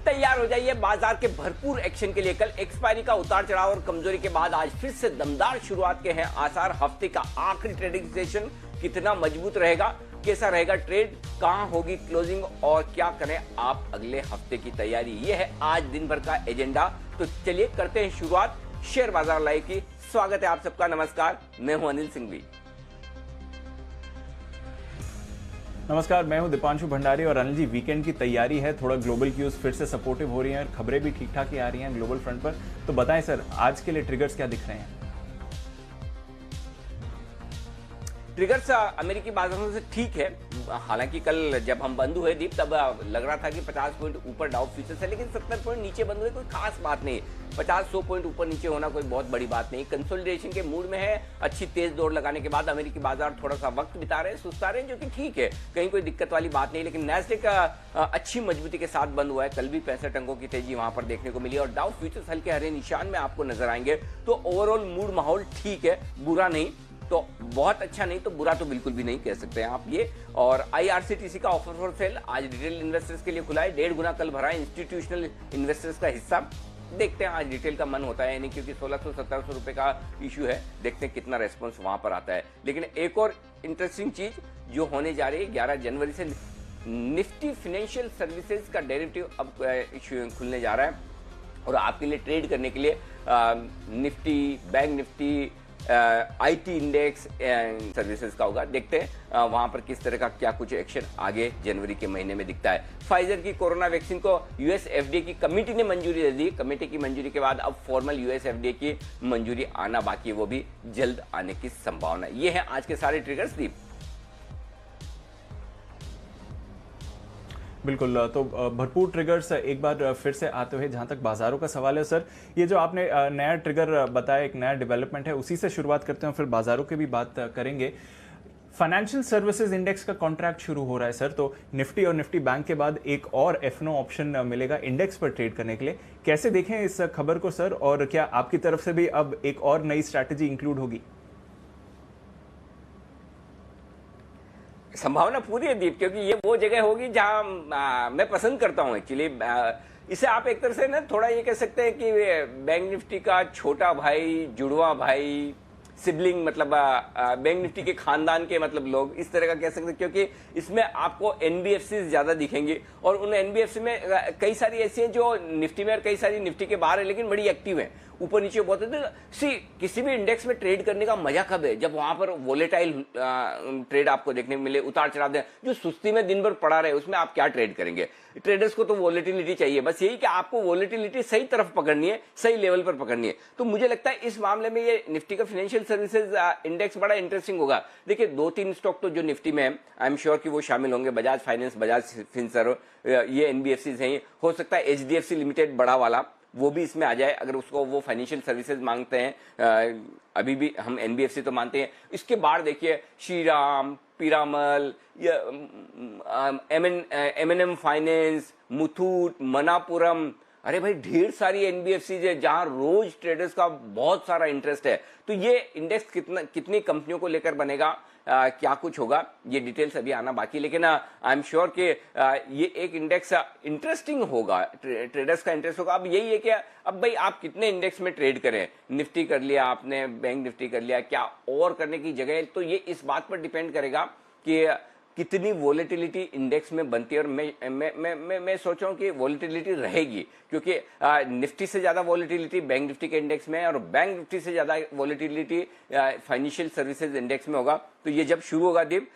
तैयार हो जाइए बाजार के भरपूर एक्शन के लिए। कल एक्सपायरी का उतार चढ़ाव और कमजोरी के बाद आज फिर से दमदार शुरुआत के हैं आसार। हफ्ते का आखिरी ट्रेडिंग सेशन कितना मजबूत रहेगा, कैसा रहेगा ट्रेड, कहां होगी क्लोजिंग और क्या करें आप अगले हफ्ते की तैयारी, ये है आज दिन भर का एजेंडा। तो चलिए करते हैं शुरुआत शेयर बाजार लाइव की। स्वागत है आप सबका, नमस्कार, मैं हूं अनिल सिंघवी। नमस्कार, मैं हूं दीपांशु भंडारी। और अनिल जी, वीकेंड की तैयारी है, थोड़ा ग्लोबल क्यूज फिर से सपोर्टिव हो रही हैं, खबरें भी ठीक ठाक ही आ रही हैं ग्लोबल फ्रंट पर। तो बताएं सर, आज के लिए ट्रिगर्स क्या दिख रहे हैं? ट्रिगर्स अमेरिकी बाजारों से ठीक है। हालांकि कल जब हम बंद हुए दीप तब लग रहा था कि 50 पॉइंट ऊपर डाउ फ्यूचर्स है, लेकिन 70 पॉइंट नीचे बंद हुए, कोई खास बात नहीं। 50-100 पॉइंट ऊपर नीचे होना कोई बहुत बड़ी बात नहीं। कंसोलिडेशन के मूड में है। अच्छी तेज दौड़ लगाने के बाद अमेरिकी बाजार थोड़ा सा वक्त बिता रहे हैं, सुस्ता रहे हैं, जो कि ठीक है, कहीं कोई दिक्कत वाली बात नहीं। लेकिन नैस्डैक अच्छी मजबूती के साथ बंद हुआ है। कल भी 65 अंकों की तेजी वहां पर देखने को मिली और डाउ फ्यूचर्स हल्के हरे निशान में आपको नजर आएंगे। तो ओवरऑल मूड माहौल ठीक है, बुरा नहीं, तो बहुत अच्छा नहीं तो बुरा तो बिल्कुल भी नहीं कह सकते हैं आप ये। और IRCTC का ऑफर फॉर सेल आज रिटेल इन्वेस्टर्स के लिए खुला है। 1.5 गुना कल भरा है इंस्टीट्यूशनल इन्वेस्टर्स का हिस्सा। देखते हैं आज रिटेल का मन होता है नहीं, क्योंकि 1600-1700 रुपए का इश्यू है। देखते हैं कितना रेस्पॉन्स वहां पर आता है। लेकिन एक और इंटरेस्टिंग चीज जो होने जा रही है, 11 जनवरी से निफ्टी फाइनेंशियल सर्विसेज का डेरिवेटिव अब इश्यू खुलने जा रहा है और आपके लिए ट्रेड करने के लिए Nifty, bank Nifty, IT index services का होगा। देखते हैं वहां पर किस तरह का क्या कुछ एक्शन आगे जनवरी के महीने में दिखता है। फाइजर की कोरोना वैक्सीन को US FDA की कमेटी ने मंजूरी दे दी। कमेटी की मंजूरी के बाद अब फॉर्मल US FDA की मंजूरी आना बाकी है, वो भी जल्द आने की संभावना। ये है आज के सारे ट्रिगर्स दीप। बिल्कुल, तो भरपूर ट्रिगर्स एक बार फिर से आते हुए जहां तक बाजारों का सवाल है सर, ये जो आपने नया ट्रिगर बताया, एक नया डेवलपमेंट है, उसी से शुरुआत करते हैं, फिर बाजारों की भी बात करेंगे। फाइनेंशियल सर्विसेज इंडेक्स का कॉन्ट्रैक्ट शुरू हो रहा है सर, तो निफ्टी और निफ्टी बैंक के बाद एक और FNO ऑप्शन मिलेगा इंडेक्स पर ट्रेड करने के लिए। कैसे देखें इस खबर को सर, और क्या आपकी तरफ से भी अब एक और नई स्ट्रैटेजी इंक्लूड होगी? संभावना पूरी है दीप, क्योंकि ये वो जगह होगी जहां मैं पसंद करता हूं एक्चुअली। इसे आप एक तरह से ना थोड़ा ये कह सकते हैं कि बैंक निफ्टी का छोटा भाई, जुड़वा भाई, सिबलिंग, मतलब बैंक निफ्टी के खानदान के मतलब लोग, इस तरह का कह सकते हैं, क्योंकि इसमें आपको NBFC ज्यादा दिखेंगे और उन NBFC में कई सारी ऐसी हैं जो निफ्टी में और कई सारी निफ्टी के बाहर है, लेकिन बड़ी एक्टिव है, ऊपर नीचे बहुत है। तो किसी भी इंडेक्स में ट्रेड करने का मजा कब है? जब वहां पर वोलेटाइल ट्रेड आपको देखने को मिले, उतार चढ़ाव दे। जो सुस्ती में दिन भर पड़ा रहे उसमें आप क्या ट्रेड करेंगे? ट्रेडर्स को तो वोलेटिलिटी चाहिए, बस यही कि आपको वोलेटिलिटी सही तरफ पकड़नी है, सही लेवल पर पकड़नी है। तो मुझे लगता है इस मामले में ये निफ्टी का फाइनेंशियल सर्विसेज इंडेक्स बड़ा इंटरेस्टिंग होगा। देखिए 2-3 स्टॉक तो जो निफ्टी में है, आई एम श्योर कि वो शामिल होंगे। बजाज फाइनेंस, बजाज फिनसर्व, ये NBFCs हैं। हो सकता है HDFC लिमिटेड बड़ा वाला वो भी इसमें आ जाए, अगर उसको वो फाइनेंशियल सर्विसेज मांगते हैं। अभी भी हम NBFC तो मानते हैं। इसके बाद देखिए श्रीराम, पीरामल, M&M फाइनेंस, मुथूट, मनापुरम, अरे भाई ढेर सारी NBFCs है जहां रोज ट्रेडर्स का बहुत सारा इंटरेस्ट है। तो ये इंडेक्स कितनी कंपनियों को लेकर बनेगा, क्या कुछ होगा, ये डिटेल्स अभी आना बाकी, लेकिन आई एम श्योर कि ये एक इंडेक्स इंटरेस्टिंग होगा, ट्रेडर्स का इंटरेस्ट होगा। अब यही है कि अब भाई आप कितने इंडेक्स में ट्रेड करें। निफ्टी कर लिया आपने, बैंक निफ्टी कर लिया, क्या और करने की जगह है? तो ये इस बात पर डिपेंड करेगा कि कितनी वोलेटिलिटी इंडेक्स में बनती है। और मैं सोच रहा हूं कि वोलेटिलिटी रहेगी, क्योंकि निफ्टी से ज्यादा वोलेटिलिटी बैंक निफ्टी के इंडेक्स में है और बैंक निफ्टी से ज्यादा वोलेटिलिटी फाइनेंशियल सर्विसेज इंडेक्स में होगा। तो ये जब शुरू होगा दीप,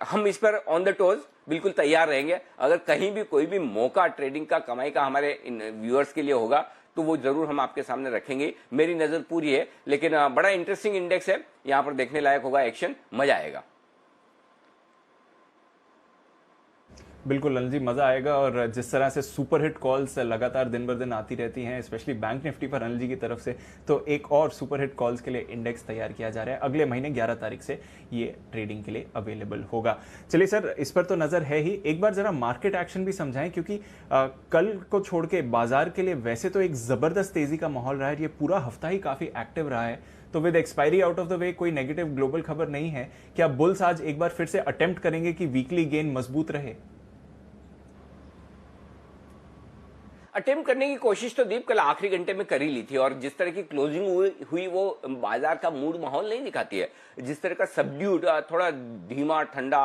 हम इस पर ऑन द टोज बिल्कुल तैयार रहेंगे। अगर कहीं भी कोई भी मौका ट्रेडिंग का, कमाई का हमारे व्यूअर्स के लिए होगा तो वो जरूर हम आपके सामने रखेंगे। मेरी नजर पूरी है, लेकिन बड़ा इंटरेस्टिंग इंडेक्स है, यहां पर देखने लायक होगा एक्शन, मजा आएगा। बिल्कुल अनिल जी, मजा आएगा। और जिस तरह से सुपर हिट कॉल्स लगातार दिन बर दिन आती रहती हैं, स्पेशली बैंक निफ्टी पर अनिल जी की तरफ से, तो एक और सुपर हिट कॉल्स के लिए इंडेक्स तैयार किया जा रहा है। अगले महीने 11 तारीख से ये ट्रेडिंग के लिए अवेलेबल होगा। चलिए सर, इस पर तो नजर है ही, एक बार जरा मार्केट एक्शन भी समझाएं, क्योंकि कल को छोड़ के बाजार के लिए वैसे तो एक जबरदस्त तेजी का माहौल रहा है। ये पूरा हफ्ता ही काफी एक्टिव रहा है। तो with expiry out of the way कोई नेगेटिव ग्लोबल खबर नहीं है। क्या बुल्स आज एक बार फिर से अटेम्प्ट करेंगे कि वीकली गेन मजबूत रहे? अटेम्प्ट करने की कोशिश तो दीप कल आखिरी घंटे में कर ही ली थी, और जिस तरह की क्लोजिंग हुई वो बाजार का मूड माहौल नहीं दिखाती है। जिस तरह का सबड्यूड, थोड़ा धीमा ठंडा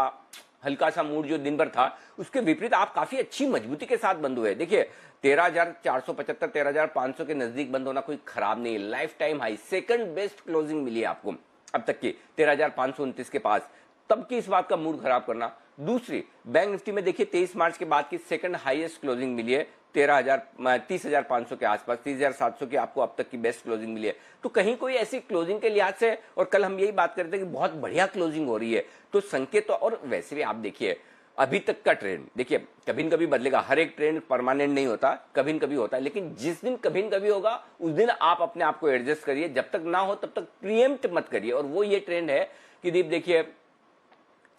हल्का सा मूड जो दिन भर था, उसके विपरीत आप काफी अच्छी मजबूती के साथ बंद हुए। देखिए 13,475 13,500 के नजदीक बंद होना कोई खराब नहीं है। Lifetime high, second best closing मिली है आपको अब तक की 13,529 के पास, तब की इस बात का मूड खराब करना। दूसरी, बैंक निफ्टी में देखिए 23 मार्च के बाद की सेकंड हाईएस्ट क्लोजिंग मिली है 30,500 के आसपास, 30,700 की आपको अब तक की बेस्ट क्लोजिंग मिली है। तो कहीं कोई ऐसी क्लोजिंग के लिहाज से, और कल हम यही बात कर रहे थे कि बहुत बढ़िया क्लोजिंग हो रही है, तो संकेत तो, और वैसे भी आप देखिए अभी तक का ट्रेंड, देखिए कभी न कभी बदलेगा, हर एक ट्रेंड परमानेंट नहीं होता, कभी न कभी होता है, लेकिन जिस दिन कभी न कभी होगा उस दिन आप अपने आप को एडजस्ट करिए, जब तक ना हो तब तक प्रीएम्प्ट मत करिए। और वो ये ट्रेंड है कि दीप देखिए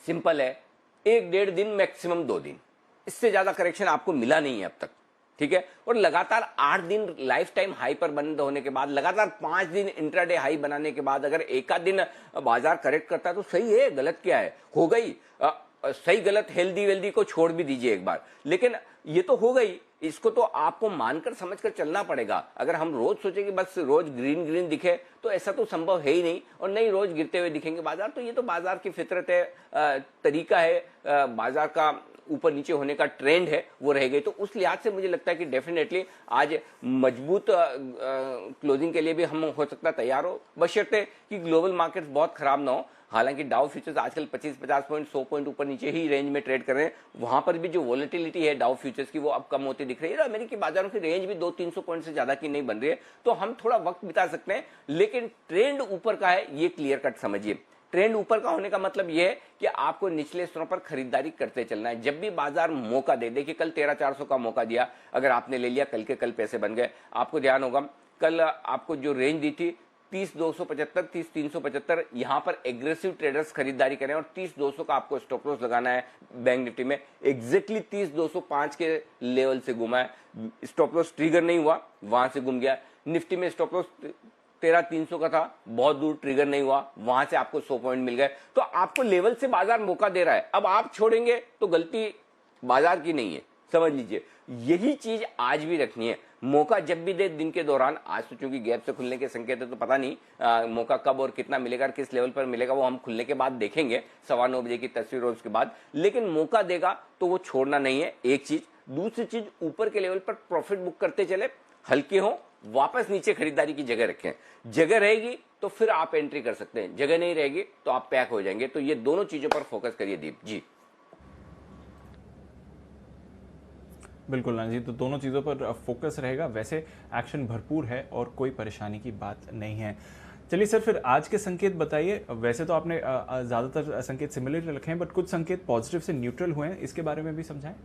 सिंपल है, 1-1.5 दिन मैक्सिमम 2 दिन, इससे ज्यादा करेक्शन आपको मिला नहीं है अब तक, ठीक है। और लगातार 8 दिन लाइफ टाइम हाई पर बंद होने के बाद, लगातार 5 दिन इंट्राडे हाई बनाने के बाद अगर एक आध दिन बाजार करेक्ट करता है तो सही है, गलत क्या है, हो गई। सही गलत हेल्दी वेल्दी को छोड़ भी दीजिए एक बार, लेकिन ये तो हो गई, इसको तो आपको मानकर समझकर चलना पड़ेगा। अगर हम रोज सोचे कि बस रोज ग्रीन ग्रीन दिखे तो ऐसा तो संभव है ही नहीं, और नहीं रोज गिरते हुए दिखेंगे बाजार, तो ये तो बाजार की फितरत है, तरीका है, बाजार का ऊपर नीचे होने का ट्रेंड है, वो रह गई। तो उस लिहाज से मुझे लगता है कि डेफिनेटली आज मजबूत क्लोजिंग के लिए भी हम हो सकता है तैयार हो, बशर्ते कि ग्लोबल मार्केट्स बहुत खराब ना हो। हालांकि डाउ फ्यूचर्स आजकल 25-50 पॉइंट 100 पॉइंट ऊपर नीचे ही रेंज में ट्रेड कर रहे हैं, वहां पर भी जो वॉलेटिलिटी है डाउ फ्यूचर्स की वो अब कम होती दिख रही है। अमेरिकी बाजारों की रेंज भी 200-300 पॉइंट से ज्यादा की नहीं बन रही है, तो हम थोड़ा वक्त बिता सकते हैं, लेकिन ट्रेंड ऊपर का है, ये क्लियर कट समझिए। ट्रेंड ऊपर का होने का मतलब यह है कि आपको निचले स्तरों पर खरीदारी करते चलना है। जब भी बाजार मौका दे, देखिए कल 13,400 का मौका दिया, अगर आपने ले लिया कल के कल पैसे बन गए। आपको ध्यान होगा कल आपको जो रेंज दी थी 30,275 30,375, यहां पर एग्रेसिव ट्रेडर्स खरीदारी करें, और 30,200 का आपको स्टॉप लॉस लगाना है। बैंक निफ्टी में एग्जैक्टली 30,205 के लेवल से घुमा है, स्टॉप लॉस ट्रिगर नहीं हुआ, वहां से घूम गया। निफ्टी में स्टॉप लॉस 13,300 का था, बहुत दूर ट्रिगर नहीं हुआ, वहां से आपको 100 पॉइंट मिल गए। तो आपको लेवल से बाजार मौका दे रहा है, अब आप छोड़ेंगे तो गलती बाजार की नहीं है, समझ लीजिए। यही चीज आज भी रखनी है, मौका जब भी दे दिन के दौरान। आज तो चूंकि गैप से खुलने के संकेत है तो पता नहीं मौका कब और कितना मिलेगा, किस लेवल पर मिलेगा, वो हम खुलने के बाद देखेंगे, 9:15 बजे की तस्वीर और उसके बाद। लेकिन मौका देगा तो वो छोड़ना नहीं है, एक चीज। दूसरी चीज, ऊपर के लेवल पर प्रॉफिट बुक करते चले, हल्के हो, वापस नीचे खरीदारी की जगह रखें। जगह रहेगी तो फिर आप एंट्री कर सकते हैं, जगह नहीं रहेगी तो आप पैक हो जाएंगे। तो ये दोनों चीजों पर फोकस करिए दीप जी। बिल्कुल ना जी, तो दोनों चीज़ों पर फोकस रहेगा। वैसे एक्शन भरपूर है और कोई परेशानी की बात नहीं है। चलिए सर, फिर आज के संकेत बताइए। वैसे तो आपने ज़्यादातर संकेत सिमिलर रखे हैं, बट कुछ संकेत पॉजिटिव से न्यूट्रल हुए हैं, इसके बारे में भी समझाएं।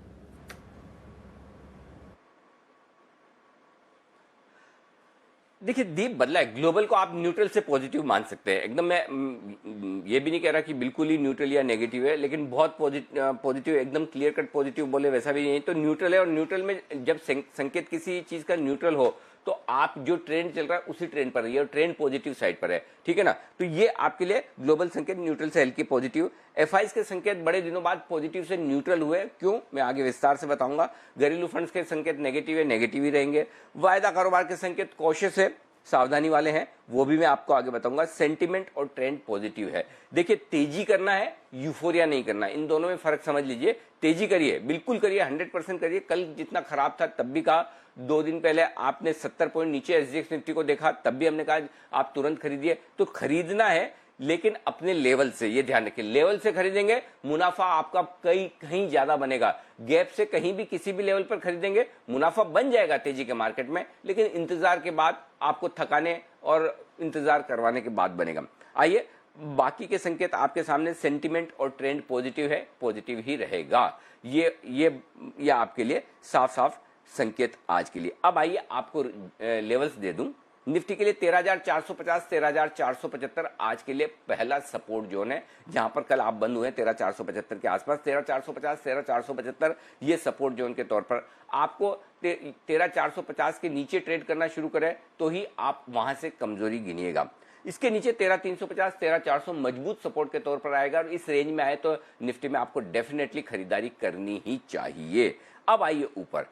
देखिए दीप बदला है, ग्लोबल को आप न्यूट्रल से पॉजिटिव मान सकते हैं एकदम। मैं ये भी नहीं कह रहा कि बिल्कुल ही न्यूट्रल या नेगेटिव है, लेकिन बहुत पॉजिटिव, एकदम क्लियर कट पॉजिटिव बोले वैसा भी नहीं, तो न्यूट्रल है। और न्यूट्रल में जब संकेत किसी चीज का न्यूट्रल हो तो आप जो ट्रेंड चल रहा है उसी ट्रेंड पर रहिए, और ट्रेंड पॉजिटिव साइड पर है, ठीक है ना। तो ये आपके लिए ग्लोबल संकेत न्यूट्रल से हल्की पॉजिटिव। एफआईज के संकेत बड़े दिनों बाद पॉजिटिव से न्यूट्रल हुए, क्यों मैं आगे विस्तार से बताऊंगा। घरेलू फंड्स के संकेत नेगेटिव है, नेगेटिव ही रहेंगे। वायदा कारोबार के संकेत कॉशियस है, सावधानी वाले हैं, वो भी मैं आपको आगे बताऊंगा। सेंटिमेंट और ट्रेंड पॉजिटिव है। देखिए तेजी करना है, यूफोरिया नहीं करना, इन दोनों में फर्क समझ लीजिए। तेजी करिए, बिल्कुल करिए, 100% करिए। कल जितना खराब था तब भी कहा, 2 दिन पहले आपने 70 पॉइंट नीचे एसजीएक्स निफ्टी को देखा, तब भी हमने कहा आप तुरंत खरीदिए। तो खरीदना है, लेकिन अपने लेवल से, ये ध्यान रखिए, लेवल से खरीदेंगे मुनाफा आपका कहीं ज्यादा बनेगा। गैप से कहीं भी किसी भी लेवल पर खरीदेंगे मुनाफा बन जाएगा तेजी के मार्केट में, लेकिन इंतजार के बाद आपको थकाने और इंतजार करवाने के बाद बनेगा। आइए बाकी के संकेत आपके सामने। सेंटिमेंट और ट्रेंड पॉजिटिव है, पॉजिटिव ही रहेगा, ये आपके लिए साफ साफ संकेत आज के लिए। अब आइए आपको लेवल्स दे दूं। निफ्टी के लिए 13,450 13,475 आज के लिए पहला सपोर्ट जोन है, जहां पर कल आप बंद हुए 13,475 के आसपास। 13,450 13,475 ये सपोर्ट जोन के तौर पर आपको 13,450 के नीचे ट्रेड करना शुरू करें तो ही आप वहां से कमजोरी गिनिएगा। इसके नीचे 13,350 13,400 मजबूत सपोर्ट के तौर पर आएगा, और इस रेंज में आए तो निफ्टी में आपको डेफिनेटली खरीदारी करनी ही चाहिए। अब आइए ऊपर,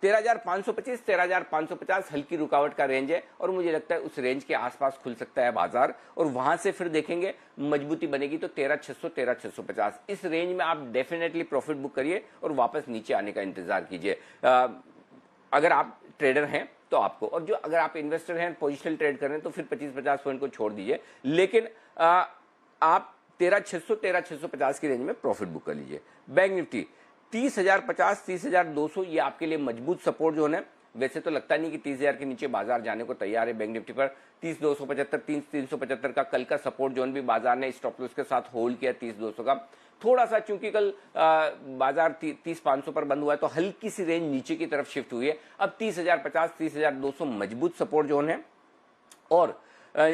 13,525 13,550 हल्की रुकावट का रेंज है और मुझे लगता है उस रेंज के आसपास खुल सकता है बाजार और वहां से फिर देखेंगे मजबूती बनेगी तो 13,600 13,650 इस रेंज में आप डेफिनेटली प्रॉफिट बुक करिए और वापस नीचे आने का इंतजार कीजिए। अगर आप ट्रेडर हैं तो आपको, और जो अगर आप इन्वेस्टर हैं पोजिशनल ट्रेड कर रहे हैं तो फिर 25-50 पॉइंट को छोड़ दीजिए, लेकिन आप 13,600 13,650 की रेंज में प्रॉफिट बुक कर लीजिए। बैंक निफ्टी 30,050 30,200 ये आपके लिए मजबूत सपोर्ट जोन है। वैसे तो लगता नहीं कि 30,000 के नीचे बाजार जाने को तैयार है बैंक निफ्टी पर। 30,275 3,375 का कल का सपोर्ट जोन भी बाजार ने स्टॉप लॉस के साथ होल्ड किया 30,200 का। थोड़ा सा चूंकि कल बाजार 30,500 पर बंद हुआ है तो हल्की सी रेंज नीचे की तरफ शिफ्ट हुई है। अब 30,050 30,200 मजबूत सपोर्ट जोन है और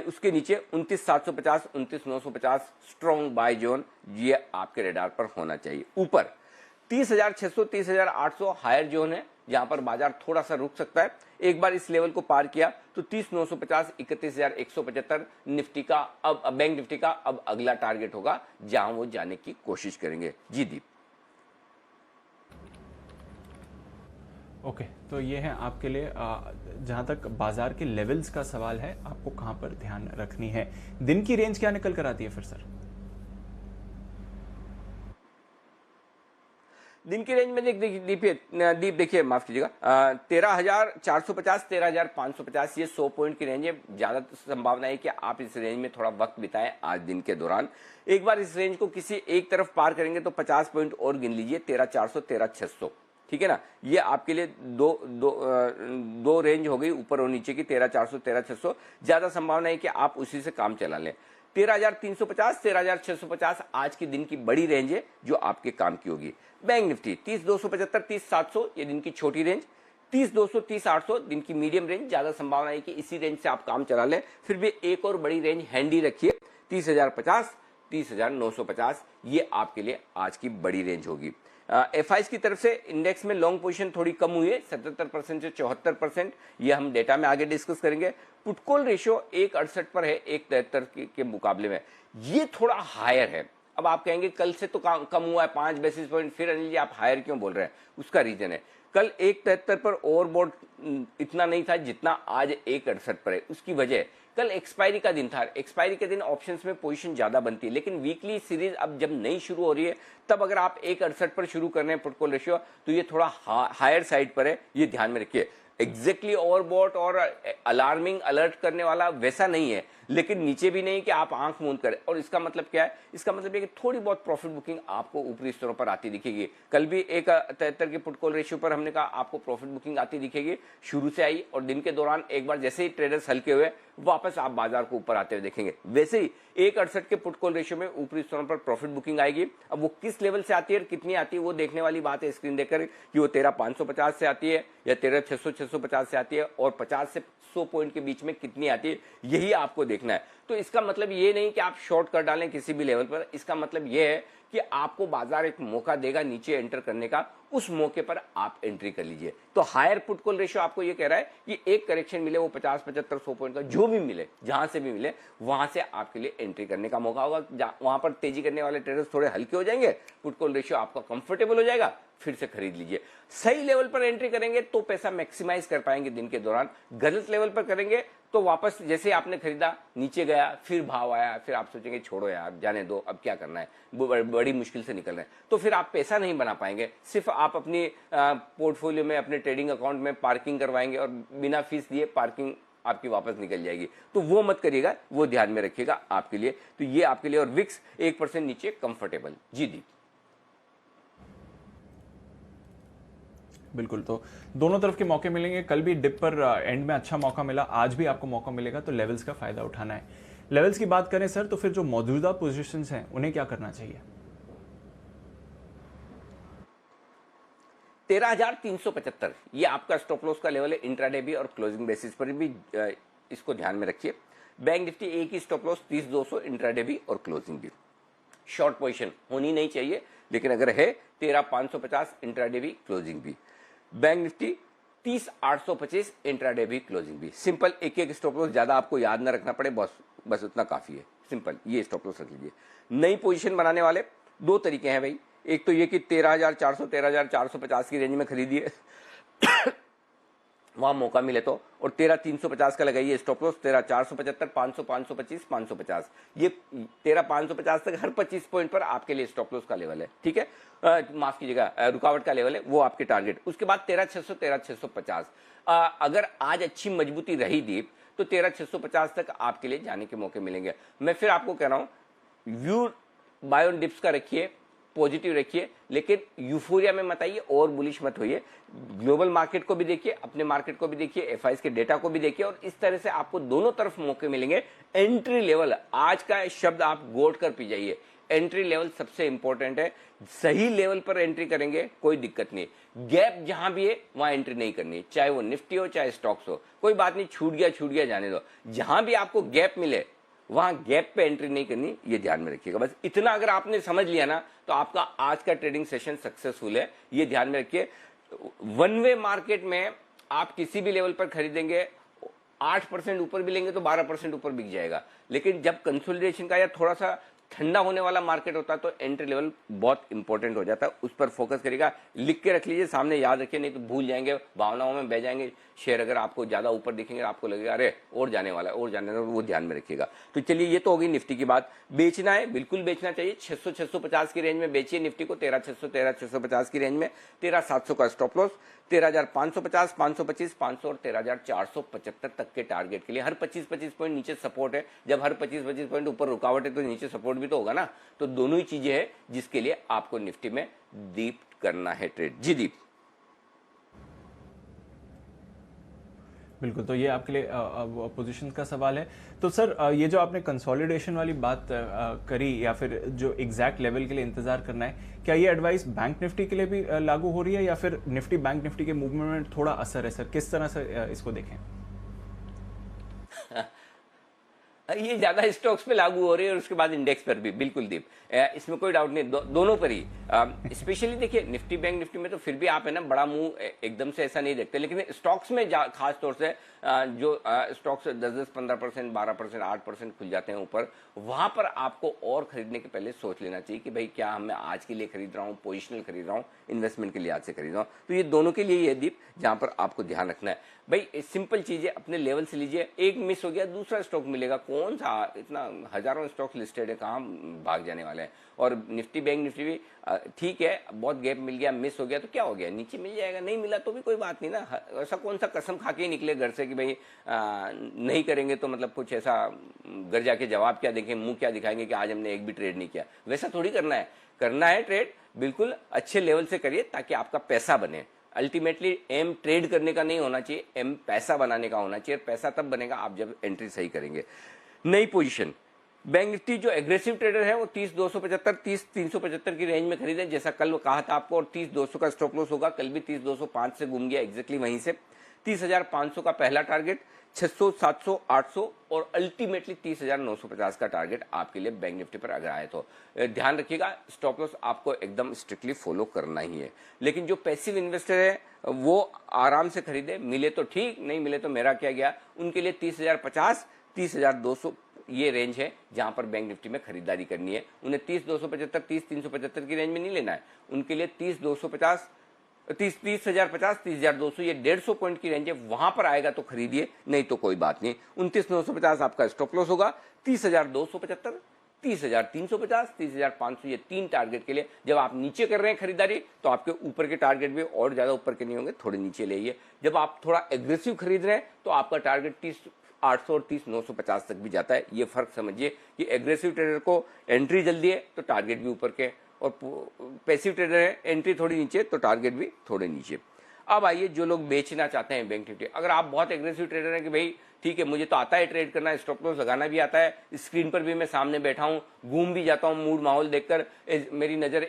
उसके नीचे 29,750 29,950 स्ट्रॉन्ग बाय जोन ये आपके रेडार पर होना चाहिए। ऊपर 30,600 30,800 हायर जोन है जहां पर बाजार थोड़ा सा रुक सकता है। एक बार इस लेवल को पार किया तो 30,950 31,175 निफ्टी का अब बैंक निफ्टी का अब अगला टारगेट होगा जहां वो जाने की कोशिश करेंगे। जी दीप। ओके तो ये है आपके लिए जहां तक बाजार के लेवल्स का सवाल है, आपको कहां पर ध्यान रखनी है। दिन की रेंज क्या निकल कर आती है फिर सर? दिन की रेंज में दीप देखिए माफ कीजिएगा 13,450 13,550 ये 100 पॉइंट की रेंज है। ज्यादा संभावना है कि आप इस रेंज में थोड़ा वक्त बिताएं आज दिन के दौरान। एक बार इस रेंज को किसी एक तरफ पार करेंगे तो 50 पॉइंट और गिन लीजिए 13,400 13,600, ठीक है ना। ये आपके लिए दो रेंज हो गई ऊपर और नीचे की 13,400 13,600। ज्यादा संभावना है कि आप उसी से काम चला लें। 13,350 13,650 आज की दिन की बड़ी रेंज है जो आपके काम की होगी। बैंक निफ्टी 30,275 30,700 ये दिन की छोटी रेंज, 30,200 30,800 दिन की मीडियम रेंज। ज्यादा संभावना है कि इसी रेंज से आप काम चला लें। फिर भी एक और बड़ी रेंज हैंडी रखिए 30,050 30,950 ये आपके लिए आज की बड़ी रेंज होगी। एफआईज की तरफ से इंडेक्स में लॉन्ग पोजीशन थोड़ी कम हुई है 77% से 74%, ये हम डेटा में आगे डिस्कस करेंगे। पुटकॉल रेशियो 1.68 पर है 1.73 के मुकाबले में, ये थोड़ा हायर है। अब आप कहेंगे कल से तो कम हुआ है 5 बेसिस पॉइंट, फिर अनिल जी आप हायर क्यों बोल रहे हैं? उसका रीजन है कल 1.73 पर ओवरबॉट इतना नहीं था जितना आज 1.68 पर है। उसकी वजह कल एक्सपायरी का दिन था। एक्सपायरी के दिन ऑप्शंस में पोजीशन ज्यादा बनती है, लेकिन वीकली सीरीज अब जब नई शुरू हो रही है तब अगर आप 1.68 पर शुरू कर रहे हैं पुटकॉल रेशियो तो ये थोड़ा हायर साइड पर है, ये ध्यान में रखिए। एग्जैक्टली ओवरबॉट और अलार्मिंग अलर्ट करने वाला वैसा नहीं है, लेकिन नीचे भी नहीं कि आप आंख मूंद करें। और इसका मतलब क्या है? इसका मतलब है कि थोड़ी बहुत प्रॉफिट बुकिंग आपको ऊपरी स्तरों पर आती दिखेगी। कल भी 1.73 के पुटकॉल रेशियो पर हमने कहा आपको प्रॉफिट बुकिंग आती दिखेगी, शुरू से आई और दिन के दौरान एक बार जैसे ही ट्रेडर्स हल्के हुए वापस आप बाजार को ऊपर आते हुए देखेंगे। वैसे ही 1.68 के पुटकॉल रेशियो में ऊपरी स्तरों पर प्रॉफिट बुकिंग आएगी। अब वो किस लेवल से आती है और कितनी आती है वो देखने वाली बात है स्क्रीन देखकर, कि वो 13,550 से आती है या 13,600 650 से आती है और 50 से 100 पॉइंट के बीच में कितनी आती है, यही आपको देखना है। तो इसका मतलब ये नहीं कि आप शॉर्ट कर डालें किसी भी लेवल पर, इसका मतलब ये है कि आपको बाजार एक मौका देगा नीचे एंटर करने का, उस मौके पर आप एंट्री कर लीजिए। तो हायर पुट कॉल रेशियो आपको ये कह रहा है कि एक करेक्शन मिले वो 50 75 100 पॉइंट का जो भी मिले, जहां से भी मिले वहां से आपके लिए एंट्री करने का मौका होगा। वहां पर तेजी करने वाले ट्रेडर्स थोड़े हल्के हो जाएंगे, पुट कॉल रेशियो आपका कंफर्टेबल हो जाएगा, फिर से खरीद लीजिए। सही लेवल पर एंट्री करेंगे तो पैसा मैक्सिमाइज कर पाएंगे दिन के दौरान, गलत लेवल पर करेंगे तो वापस जैसे आपने खरीदा नीचे गया फिर भाव आया, फिर आप सोचेंगे छोड़ो यार जाने दो अब क्या करना है, बड़ी मुश्किल से निकल रहे हैं, तो फिर आप पैसा नहीं बना पाएंगे। सिर्फ आप अपनी पोर्टफोलियो में अपने ट्रेडिंग अकाउंट में पार्किंग करवाएंगे और बिना फीस दिए पार्किंग आपकी वापस निकल जाएगी, तो वो मत करिएगा, वो ध्यान में रखिएगा आपके लिए। तो ये आपके लिए, और विक्स 1% नीचे कंफर्टेबल। जी दी बिल्कुल, तो दोनों तरफ के मौके मिलेंगे। कल भी डिप पर एंड में अच्छा मौका मिला, आज भी आपको मौका मिलेगा, तो लेवल्स का फायदा उठाना है। लेवल्स की बात करें सर, तो फिर जो मौजूदा पोजीशंस हैं उन्हें क्या करना चाहिए? 13,375 ये आपका स्टॉप लॉस का लेवल है, इंट्राडे भी और क्लोजिंग बेसिस पर भी इसको ध्यान में रखिए। बैंक निफ्टी एक ही स्टॉप लॉस 30,200 इंट्राडे भी और क्लोजिंग भी। शॉर्ट पोजीशन होनी नहीं चाहिए, लेकिन अगर है 13,550 इंट्राडे भी क्लोजिंग भी। बैंक निफ्टी 30,825 इंट्राडे भी क्लोजिंग भी। सिंपल, एक एक स्टॉप लॉस, ज्यादा आपको याद ना रखना पड़े, बस उतना काफी है। सिंपल ये स्टॉप लॉस रख लीजिए। नई पोजीशन बनाने वाले दो तरीके हैं भाई, एक तो ये कि 13,400 13,450 की रेंज में खरीदिए वहां मौका मिले तो। और 13,350 का लगाइए स्टॉप लॉस, 13,475, 500, 525, 550, ये 13,550 तक हर 25 पॉइंट पर आपके लिए स्टॉप लॉस का लेवल है, ठीक है, माफ कीजिएगा रुकावट का लेवल है, वो आपके टारगेट। उसके बाद 13,600, 13,650, अगर आज अच्छी मजबूती रही दीप तो 13,650 तक आपके लिए जाने के मौके मिलेंगे। मैं फिर आपको कह रहा हूं व्यू बाय ऑन डिप्स का रखिए, पॉजिटिव रखिए, लेकिन यूफोरिया में मत आइए और बुलिश मत होइए। ग्लोबल मार्केट को भी देखिए, अपने मार्केट को भी देखिए, एफआईएस के डेटा को भी देखिए, और इस तरह से आपको दोनों तरफ मौके मिलेंगे। एंट्री लेवल, आज का शब्द आप गोड कर पी जाइए, एंट्री लेवल सबसे इंपॉर्टेंट है। सही लेवल पर एंट्री करेंगे कोई दिक्कत नहीं, गैप जहां भी है वहां एंट्री नहीं करनी, चाहे वो निफ्टी हो चाहे स्टॉक्स हो, कोई बात नहीं, छूट गया जाने दो। जहां भी आपको गैप मिले वहां गैप पे एंट्री नहीं करनी, ये ध्यान में रखिएगा। बस इतना अगर आपने समझ लिया ना तो आपका आज का ट्रेडिंग सेशन सक्सेसफुल है, ये ध्यान में रखिए। वन वे मार्केट में आप किसी भी लेवल पर खरीदेंगे 8% ऊपर भी लेंगे तो 12% ऊपर बिक जाएगा, लेकिन जब कंसोलिडेशन का या थोड़ा सा ठंडा होने वाला मार्केट होता है तो एंट्री लेवल बहुत इंपॉर्टेंट हो जाता है, उस पर फोकस करिएगा। लिख के रख लीजिए, सामने याद रखिए, नहीं तो भूल जाएंगे, भावनाओं में बह जाएंगे। शेयर अगर आपको ज्यादा ऊपर दिखेंगे आपको लगेगा अरे और जाने वाला है, और जाने वाला है, वो ध्यान में रखिएगा। तो चलिए, ये तो होगी निफ्टी की बात। बेचना है, बिल्कुल बेचना चाहिए, 600 650 की रेंज में बेचिए निफ्टी को, 13,600 13,650 की रेंज में, 13,700 का स्टॉप लॉस, 13,550 525 500 और 13,475 तक के टारगेट के लिए। हर 25-25 पॉइंट नीचे सपोर्ट है, जब हर 25-25 पॉइंट ऊपर रुकावट है तो नीचे सपोर्ट भी तो होगा ना। तो दोनों ही चीजें हैं जिसके लिए आपको निफ्टी में दीप करना है ट्रेड। जी दीप। बिल्कुल, तो ये आपके लिए पोजीशन का सवाल है। तो सर, ये जो आपने कंसोलिडेशन वाली बात करी, या फिर जो एग्जैक्ट लेवल के लिए इंतजार करना है, क्या ये एडवाइस बैंक निफ्टी के लिए भी लागू हो रही है, या फिर निफ्टी बैंक निफ्टी के मूवमेंट में थोड़ा असर है सर? किस तरह से इसको देखें? ये ज्यादा स्टॉक्स पे लागू हो रही है और उसके बाद इंडेक्स पर भी, बिल्कुल दीप, इसमें कोई डाउट नहीं, दोनों पर ही। स्पेशली देखिए निफ्टी बैंक निफ्टी में तो फिर भी आप है ना बड़ा मुंह एकदम से ऐसा नहीं देखते, लेकिन स्टॉक्स में खास तौर से जो स्टॉक्स 10-10 15% 12% 8% खुल जाते हैं ऊपर, वहां पर आपको और खरीदने के पहले सोच लेना चाहिए कि भाई क्या मैं आज के लिए खरीद रहा हूँ, पोजिशनल खरीद रहा हूँ, इन्वेस्टमेंट के लिहाज से खरीद रहा हूँ। तो ये दोनों के लिए ये दीप जहां पर आपको ध्यान रखना है। भाई सिंपल चीज है, अपने लेवल से लीजिए, एक मिस हो गया दूसरा स्टॉक मिलेगा, कौन सा इतना हजारों स्टॉक लिस्टेड है, कहाँ भाग जाने वाले हैं। और निफ्टी बैंक निफ्टी भी ठीक है, बहुत गैप मिल गया, मिस हो गया तो क्या हो गया, नीचे मिल जाएगा, नहीं मिला तो भी कोई बात नहीं ना। ऐसा कौन सा कसम खा के निकले घर से कि भाई नहीं करेंगे तो मतलब कुछ ऐसा घर जाके जवाब क्या देंगे, मुंह क्या दिखाएंगे कि आज हमने एक भी ट्रेड नहीं किया। वैसा थोड़ी करना है ट्रेड बिल्कुल अच्छे लेवल से करिए ताकि आपका पैसा बने। अल्टीमेटली एम ट्रेड करने का नहीं होना चाहिए, एम पैसा बनाने का होना चाहिए। पैसा तब बनेगा आप जब एंट्री सही करेंगे। नई पोजीशन, बैंक निफ्टी जो एग्रेसिव ट्रेडर है वो 30,275 30,375 की रेंज में खरीदे, जैसा कल कहा था आपको, और 30,200 का स्टॉप लॉस होगा। कल भी 30,205 से घूम गया एग्जैक्टली वहीं से। 30,500 का पहला टारगेट, 600 700 800 और अल्टीमेटली 30,950 का टारगेट आपके लिए बैंक निफ्टी पर अगर आए तो ध्यान रखिएगा, स्टॉप लॉस आपको एकदम स्ट्रिक्टली फॉलो करना ही है। लेकिन जो पैसिव इन्वेस्टर है वो आराम से खरीदे, मिले तो ठीक, नहीं मिले तो मेरा क्या गया। उनके लिए 30,050 30,200 ये रेंज है जहां पर बैंक निफ्टी में खरीदारी करनी है। उन्हें 30,275 30,375 की रेंज में नहीं लेना है, उनके लिए 30,250 30,050 30,200 ये 150 पॉइंट की रेंज है, वहां पर आएगा तो खरीदिए, नहीं तो कोई बात नहीं। 29,950 आपका स्टॉप लॉस होगा। 30,275 30,350 30,500 ये तीन टारगेट के लिए जब आप नीचे कर रहे हैं खरीदारी तो आपके ऊपर के टारगेट भी और ज्यादा ऊपर के नहीं होंगे, थोड़े नीचे ले आइए। जब आप थोड़ा एग्रेसिव खरीद रहे हैं तो आपका टारगेट 30,800 और 30,950 तक भी जाता है। ये फर्क समझिए कि एग्रेसिव ट्रेडर को एंट्री जल्दी है तो टारगेट भी ऊपर के, और पैसिव ट्रेडर है एंट्री थोड़ी नीचे तो टारगेट भी थोड़े नीचे। अब आइए जो लोग बेचना चाहते हैं बैंक निफ्टी, अगर आप बहुत एग्रेसिव ट्रेडर हैं कि भाई ठीक है मुझे तो आता है ट्रेड करना, स्टॉप लॉस लगाना भी आता है, स्क्रीन पर भी मैं सामने बैठा हूं, घूम भी जाता हूं मूड माहौल देखकर, मेरी नजर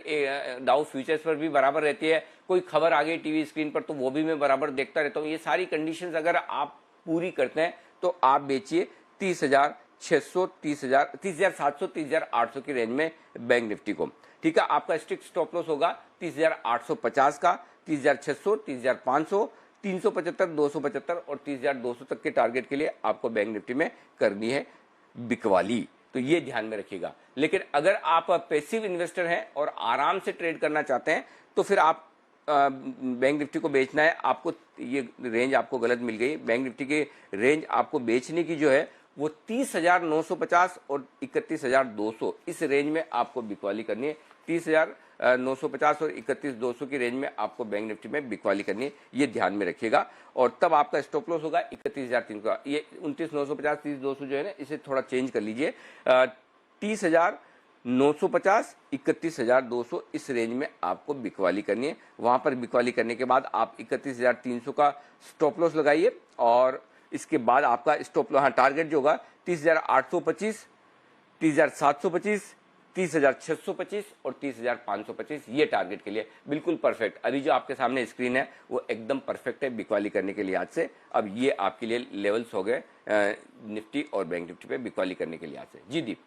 डाउ फ्यूचर्स पर भी बराबर रहती है, कोई खबर आ गई टीवी स्क्रीन पर तो वो भी मैं बराबर देखता रहता हूं, ये सारी कंडीशंस अगर आप पूरी करते हैं तो आप बेचिए 30,600 30,700 30,800 की रेंज में बैंक निफ्टी को। ठीक है, आपका स्ट्रिक्ट स्टॉप लॉस होगा 30,850 का, 30,600 30,500 375 275 और 30,200 तक के टारगेट के लिए आपको बैंक निफ्टी में करनी है बिकवाली, तो ये ध्यान में रखिएगा। लेकिन अगर आप पैसिव इन्वेस्टर हैं और आराम से ट्रेड करना चाहते हैं तो फिर आप बैंक निफ्टी को बेचना है आपको, ये रेंज आपको गलत मिल गई। बैंक निफ्टी की रेंज आपको बेचने की जो है वो 30,950 और 31,200, इस रेंज में आपको बिकवाली करनी है। 30,950 और 31,200 की रेंज में आपको बैंक निफ्टी में बिकवाली करनी है, ये ध्यान में रखिएगा। और तब आपका स्टॉप लॉस होगा 31,300 का। ये 29,950 30,200 जो है ना, इसे थोड़ा चेंज कर लीजिए। 30,950 31,200 इस रेंज में आपको बिकवाली करनी है। वहां पर बिकवाली करने के बाद आप 31,300 का स्टॉप लॉस लगाइए और इसके बाद आपका स्टॉप लॉस, हाँ, टारगेट जो होगा 30,825, 30,725, 30,625 और 30,525, ये टारगेट के लिए बिल्कुल परफेक्ट। अभी जो आपके सामने स्क्रीन है वो एकदम परफेक्ट है बिकवाली करने के लिए आज से। अब ये आपके लिए लेवल्स हो गए निफ्टी और बैंक निफ्टी पे बिकवाली करने के लिए आज से। जी दीप।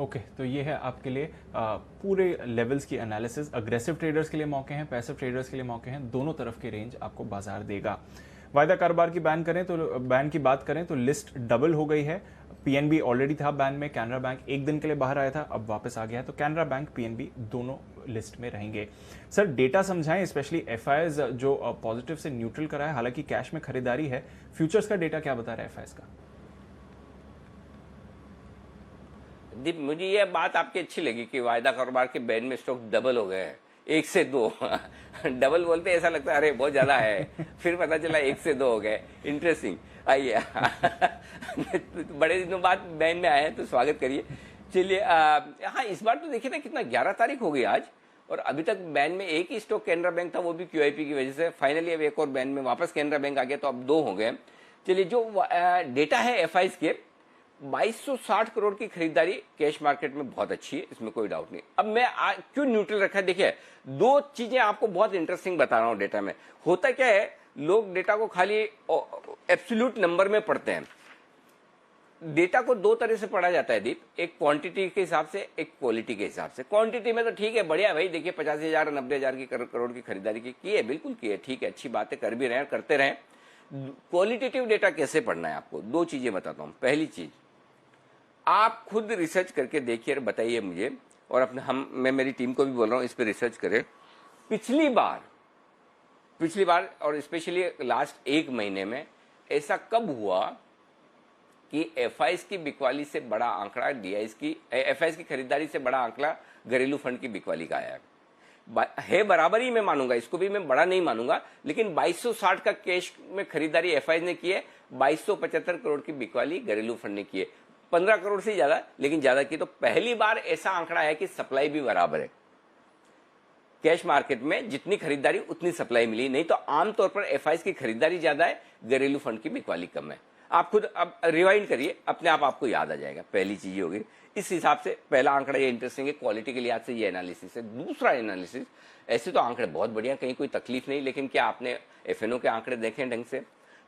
ओके तो ये है आपके लिए पूरे लेवल्स की एनालिसिस। अग्रेसिव ट्रेडर्स के लिए मौके हैं, पैसिव ट्रेडर्स के लिए मौके हैं, दोनों तरफ की रेंज आपको बाजार देगा। वायदा कारोबार की बैन की बात करें तो लिस्ट डबल हो गई है। पीएनबी ऑलरेडी था बैन में, कैनरा बैंक एक दिन के लिए बाहर आया था, अब वापस आ गया है। तो कैनरा बैंक, पीएनबी दोनों लिस्ट में रहेंगे। सर डेटा समझाएं, स्पेशली एफआईएस जो पॉजिटिव से न्यूट्रल करा है, हालांकि कैश में खरीदारी है। फ्यूचर्स का डेटा क्या बता रहा है एफआईएस का? दीप, मुझे ये बात आपकी अच्छी लगी कि वायदा कारोबार के बैन में स्टॉक डबल हो गए हैं, 1 से 2। डबल बोलते ऐसा लगता है अरे बहुत ज्यादा है, फिर पता चला 1 से 2 हो गए। इंटरेस्टिंग। आइए बड़े दिनों बाद बैन में आए हैं तो स्वागत करिए। चलिए, हाँ, इस बार तो देखिए ना कितना 11 तारीख हो गई आज, और अभी तक बैन में एक ही स्टॉक कैनरा बैंक था, वो भी क्यूआईपी की वजह से। फाइनली अब एक और बैन में वापस कैनरा बैंक आ गया, तो अब 2 हो गए। चलिए, जो डेटा है एफआईएस के, 2260 करोड़ की खरीदारी कैश मार्केट में बहुत अच्छी है, इसमें कोई डाउट नहीं। अब मैं क्यों न्यूट्रल रखा है, देखिए 2 चीजें आपको बहुत इंटरेस्टिंग बता रहा हूं। डेटा में होता क्या है, लोग डेटा को खाली एब्सोल्यूट नंबर में पढ़ते हैं। डेटा को 2 तरह से पढ़ा जाता है दीप, एक क्वांटिटी के हिसाब से, एक क्वालिटी के हिसाब से। क्वांटिटी में तो ठीक है, बढ़िया भाई, देखिए 85,000 90,000 की करोड़ की खरीदारी की है, बिल्कुल की है, ठीक है, अच्छी बात है, कर भी रहे हैं, करते रहें। क्वालिटेटिव डेटा कैसे पढ़ना है आपको, 2 चीजें बताता हूं। पहली चीज, आप खुद रिसर्च करके देखिए और बताइए मुझे, और मैं मेरी टीम को भी बोल रहा हूं इस पे रिसर्च करें। पिछली बार और स्पेशली लास्ट 1 महीने में ऐसा कब हुआ कि एफआईएस की बिकवाली से बड़ा आंकड़ा एफआईएस की खरीदारी से बड़ा आंकड़ा घरेलू फंड की बिकवाली का आया है बराबर ही मैं मानूंगा, इसको भी मैं बड़ा नहीं मानूंगा, लेकिन 2260 का कैश में खरीदारी एफआईएस ने की है, 2275 करोड़ की बिकवाली घरेलू फंड ने की है, 15 करोड़ से ज्यादा, लेकिन ज्यादा की। तो पहली बार ऐसा आंकड़ा है कि सप्लाई भी बराबर है, कैश मार्केट में जितनी खरीदारी उतनी सप्लाई मिली, नहीं तो आमतौर पर एफआईएस की खरीदारी ज्यादा है, घरेलू फंड की बिकवाली कम है। आप खुद अब रिवाइंड करिए, अपने आप आपको याद आ जाएगा। पहली चीज होगी, इस हिसाब से पहला आंकड़ा ये इंटरेस्टिंग है, क्वालिटी के लिहाज से ये एनालिसिस है। दूसरा एनालिसिस, ऐसे तो आंकड़े बहुत बढ़िया, कहीं कोई तकलीफ नहीं, लेकिन क्या आपने एफएनओ के आंकड़े देखे ढंग से?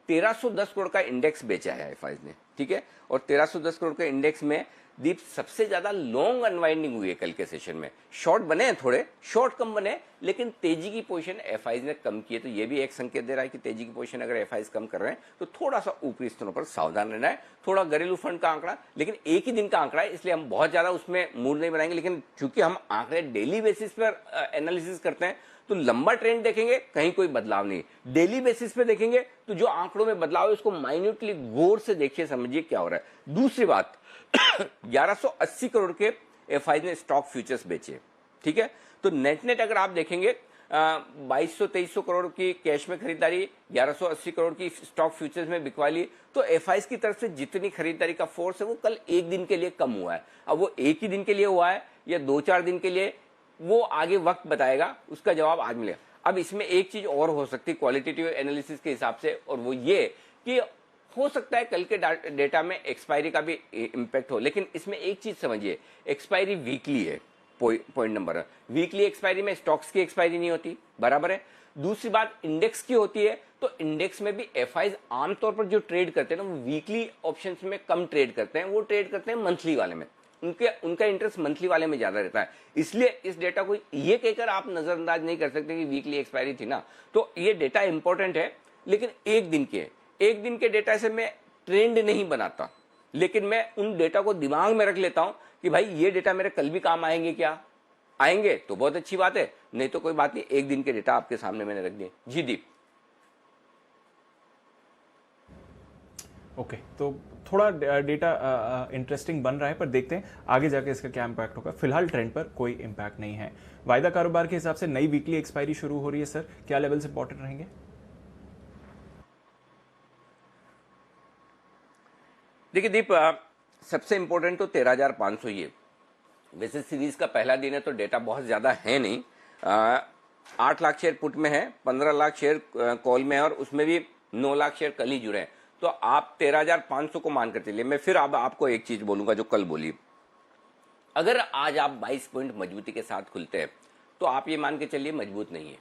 1310 करोड़ का इंडेक्स बेचा है एफआईएस ने, ठीक है, और 1310 करोड़ के इंडेक्स में दीप सबसे ज्यादा लॉन्ग अनवाइंडिंग हुई है कल के सेशन में। शॉर्ट बने हैं, थोड़े शॉर्ट कम बने, लेकिन तेजी की पोजीशन एफआईएस ने कम की है। तो ये भी एक संकेत दे रहा है कि तेजी की पोजीशन अगर एफआईएस कम कर रहे हैं तो थोड़ा सा ऊपरी स्तरों पर सावधान रहना है। थोड़ा घरेलू फंड का आंकड़ा, लेकिन एक ही दिन का आंकड़ा है, इसलिए हम बहुत ज्यादा उसमें मूड नहीं बनाएंगे। लेकिन चूंकि हम आंकड़े डेली बेसिस पर एनालिसिस करते हैं, तो लंबा ट्रेंड देखेंगे कहीं कोई बदलाव नहीं, डेली बेसिस पे देखेंगे तो जो आंकड़ों में बदलाव है उसको माइन्यूटली गौर से देखिए, समझिए क्या हो रहा है। दूसरी बात, 1180 करोड़ के एफआईएस ने स्टॉक फ्यूचर्स बेचे, ठीक है, तो नेट अगर आप देखेंगे 2200-2300 करोड़ की कैश में खरीदारी, 1180 करोड़ की स्टॉक फ्यूचर्स में बिकवाली, तो एफआईएस की तरफ से जितनी खरीदारी का फोर्स है वो कल एक दिन के लिए कम हुआ है। अब वो एक ही दिन के लिए हुआ है या 2-4 दिन के लिए, वो आगे वक्त बताएगा, उसका जवाब आज मिलेगा। अब इसमें एक चीज और हो सकती है क्वालिटेटिव एनालिसिस के हिसाब से, और वो ये कि हो सकता है कल के डेटा में एक्सपायरी का भी इंपैक्ट हो, लेकिन इसमें एक चीज समझिए, एक्सपायरी वीकली है, पॉइंट नंबर। वीकली एक्सपायरी में स्टॉक्स की एक्सपायरी नहीं होती, बराबर है। दूसरी बात इंडेक्स की होती है, तो इंडेक्स में भी एफआईएस आमतौर पर जो ट्रेड करते हैं ना, वो वीकली ऑप्शंस में कम ट्रेड करते हैं, वो ट्रेड करते हैं मंथली वाले में, उनका इंटरेस्ट मंथली वाले में ज्यादा रहता है। इसलिए इस डेटा को ये कहकर आप नजरअंदाज नहीं कर सकते कि वीकली एक्सपायरी थी ना, तो ये डेटा इंपॉर्टेंट है, लेकिन एक दिन के डेटा से मैं ट्रेंड नहीं बनाता, लेकिन मैं उन डेटा को दिमाग में रख लेता हूं कि भाई ये डेटा मेरे कल भी काम आएंगे क्या, आएंगे तो बहुत अच्छी बात है, नहीं तो कोई बात नहीं, एक दिन के डेटा आपके सामने मैंने रख दिए। जी दीप। ओके, तो थोड़ा डेटा इंटरेस्टिंग बन रहा है, पर देखते हैं आगे जाके इसका क्या इम्पैक्ट होगा। फिलहाल ट्रेंड पर कोई इम्पैक्ट नहीं है। वायदा कारोबार के हिसाब से नई वीकली एक्सपायरी शुरू हो रही है सर, क्या लेवल्स इंपॉर्टेंट रहेंगे? देखिए दीप, सबसे इंपॉर्टेंट तो 13,500 ही है। वैसे सीरीज का पहला दिन है तो डेटा बहुत ज्यादा है नहीं। 8 लाख शेयर पुट में है, 15 लाख शेयर कॉल में है, और उसमें भी 9 लाख शेयर कल ही जुड़े हैं। तो आप 13,500 को मान कर चलिए। मैं फिर अब आपको एक चीज बोलूंगा जो कल बोली, अगर आज आप 22 पॉइंट मजबूती के साथ खुलते हैं तो आप ये मान के चलिए मजबूत नहीं है।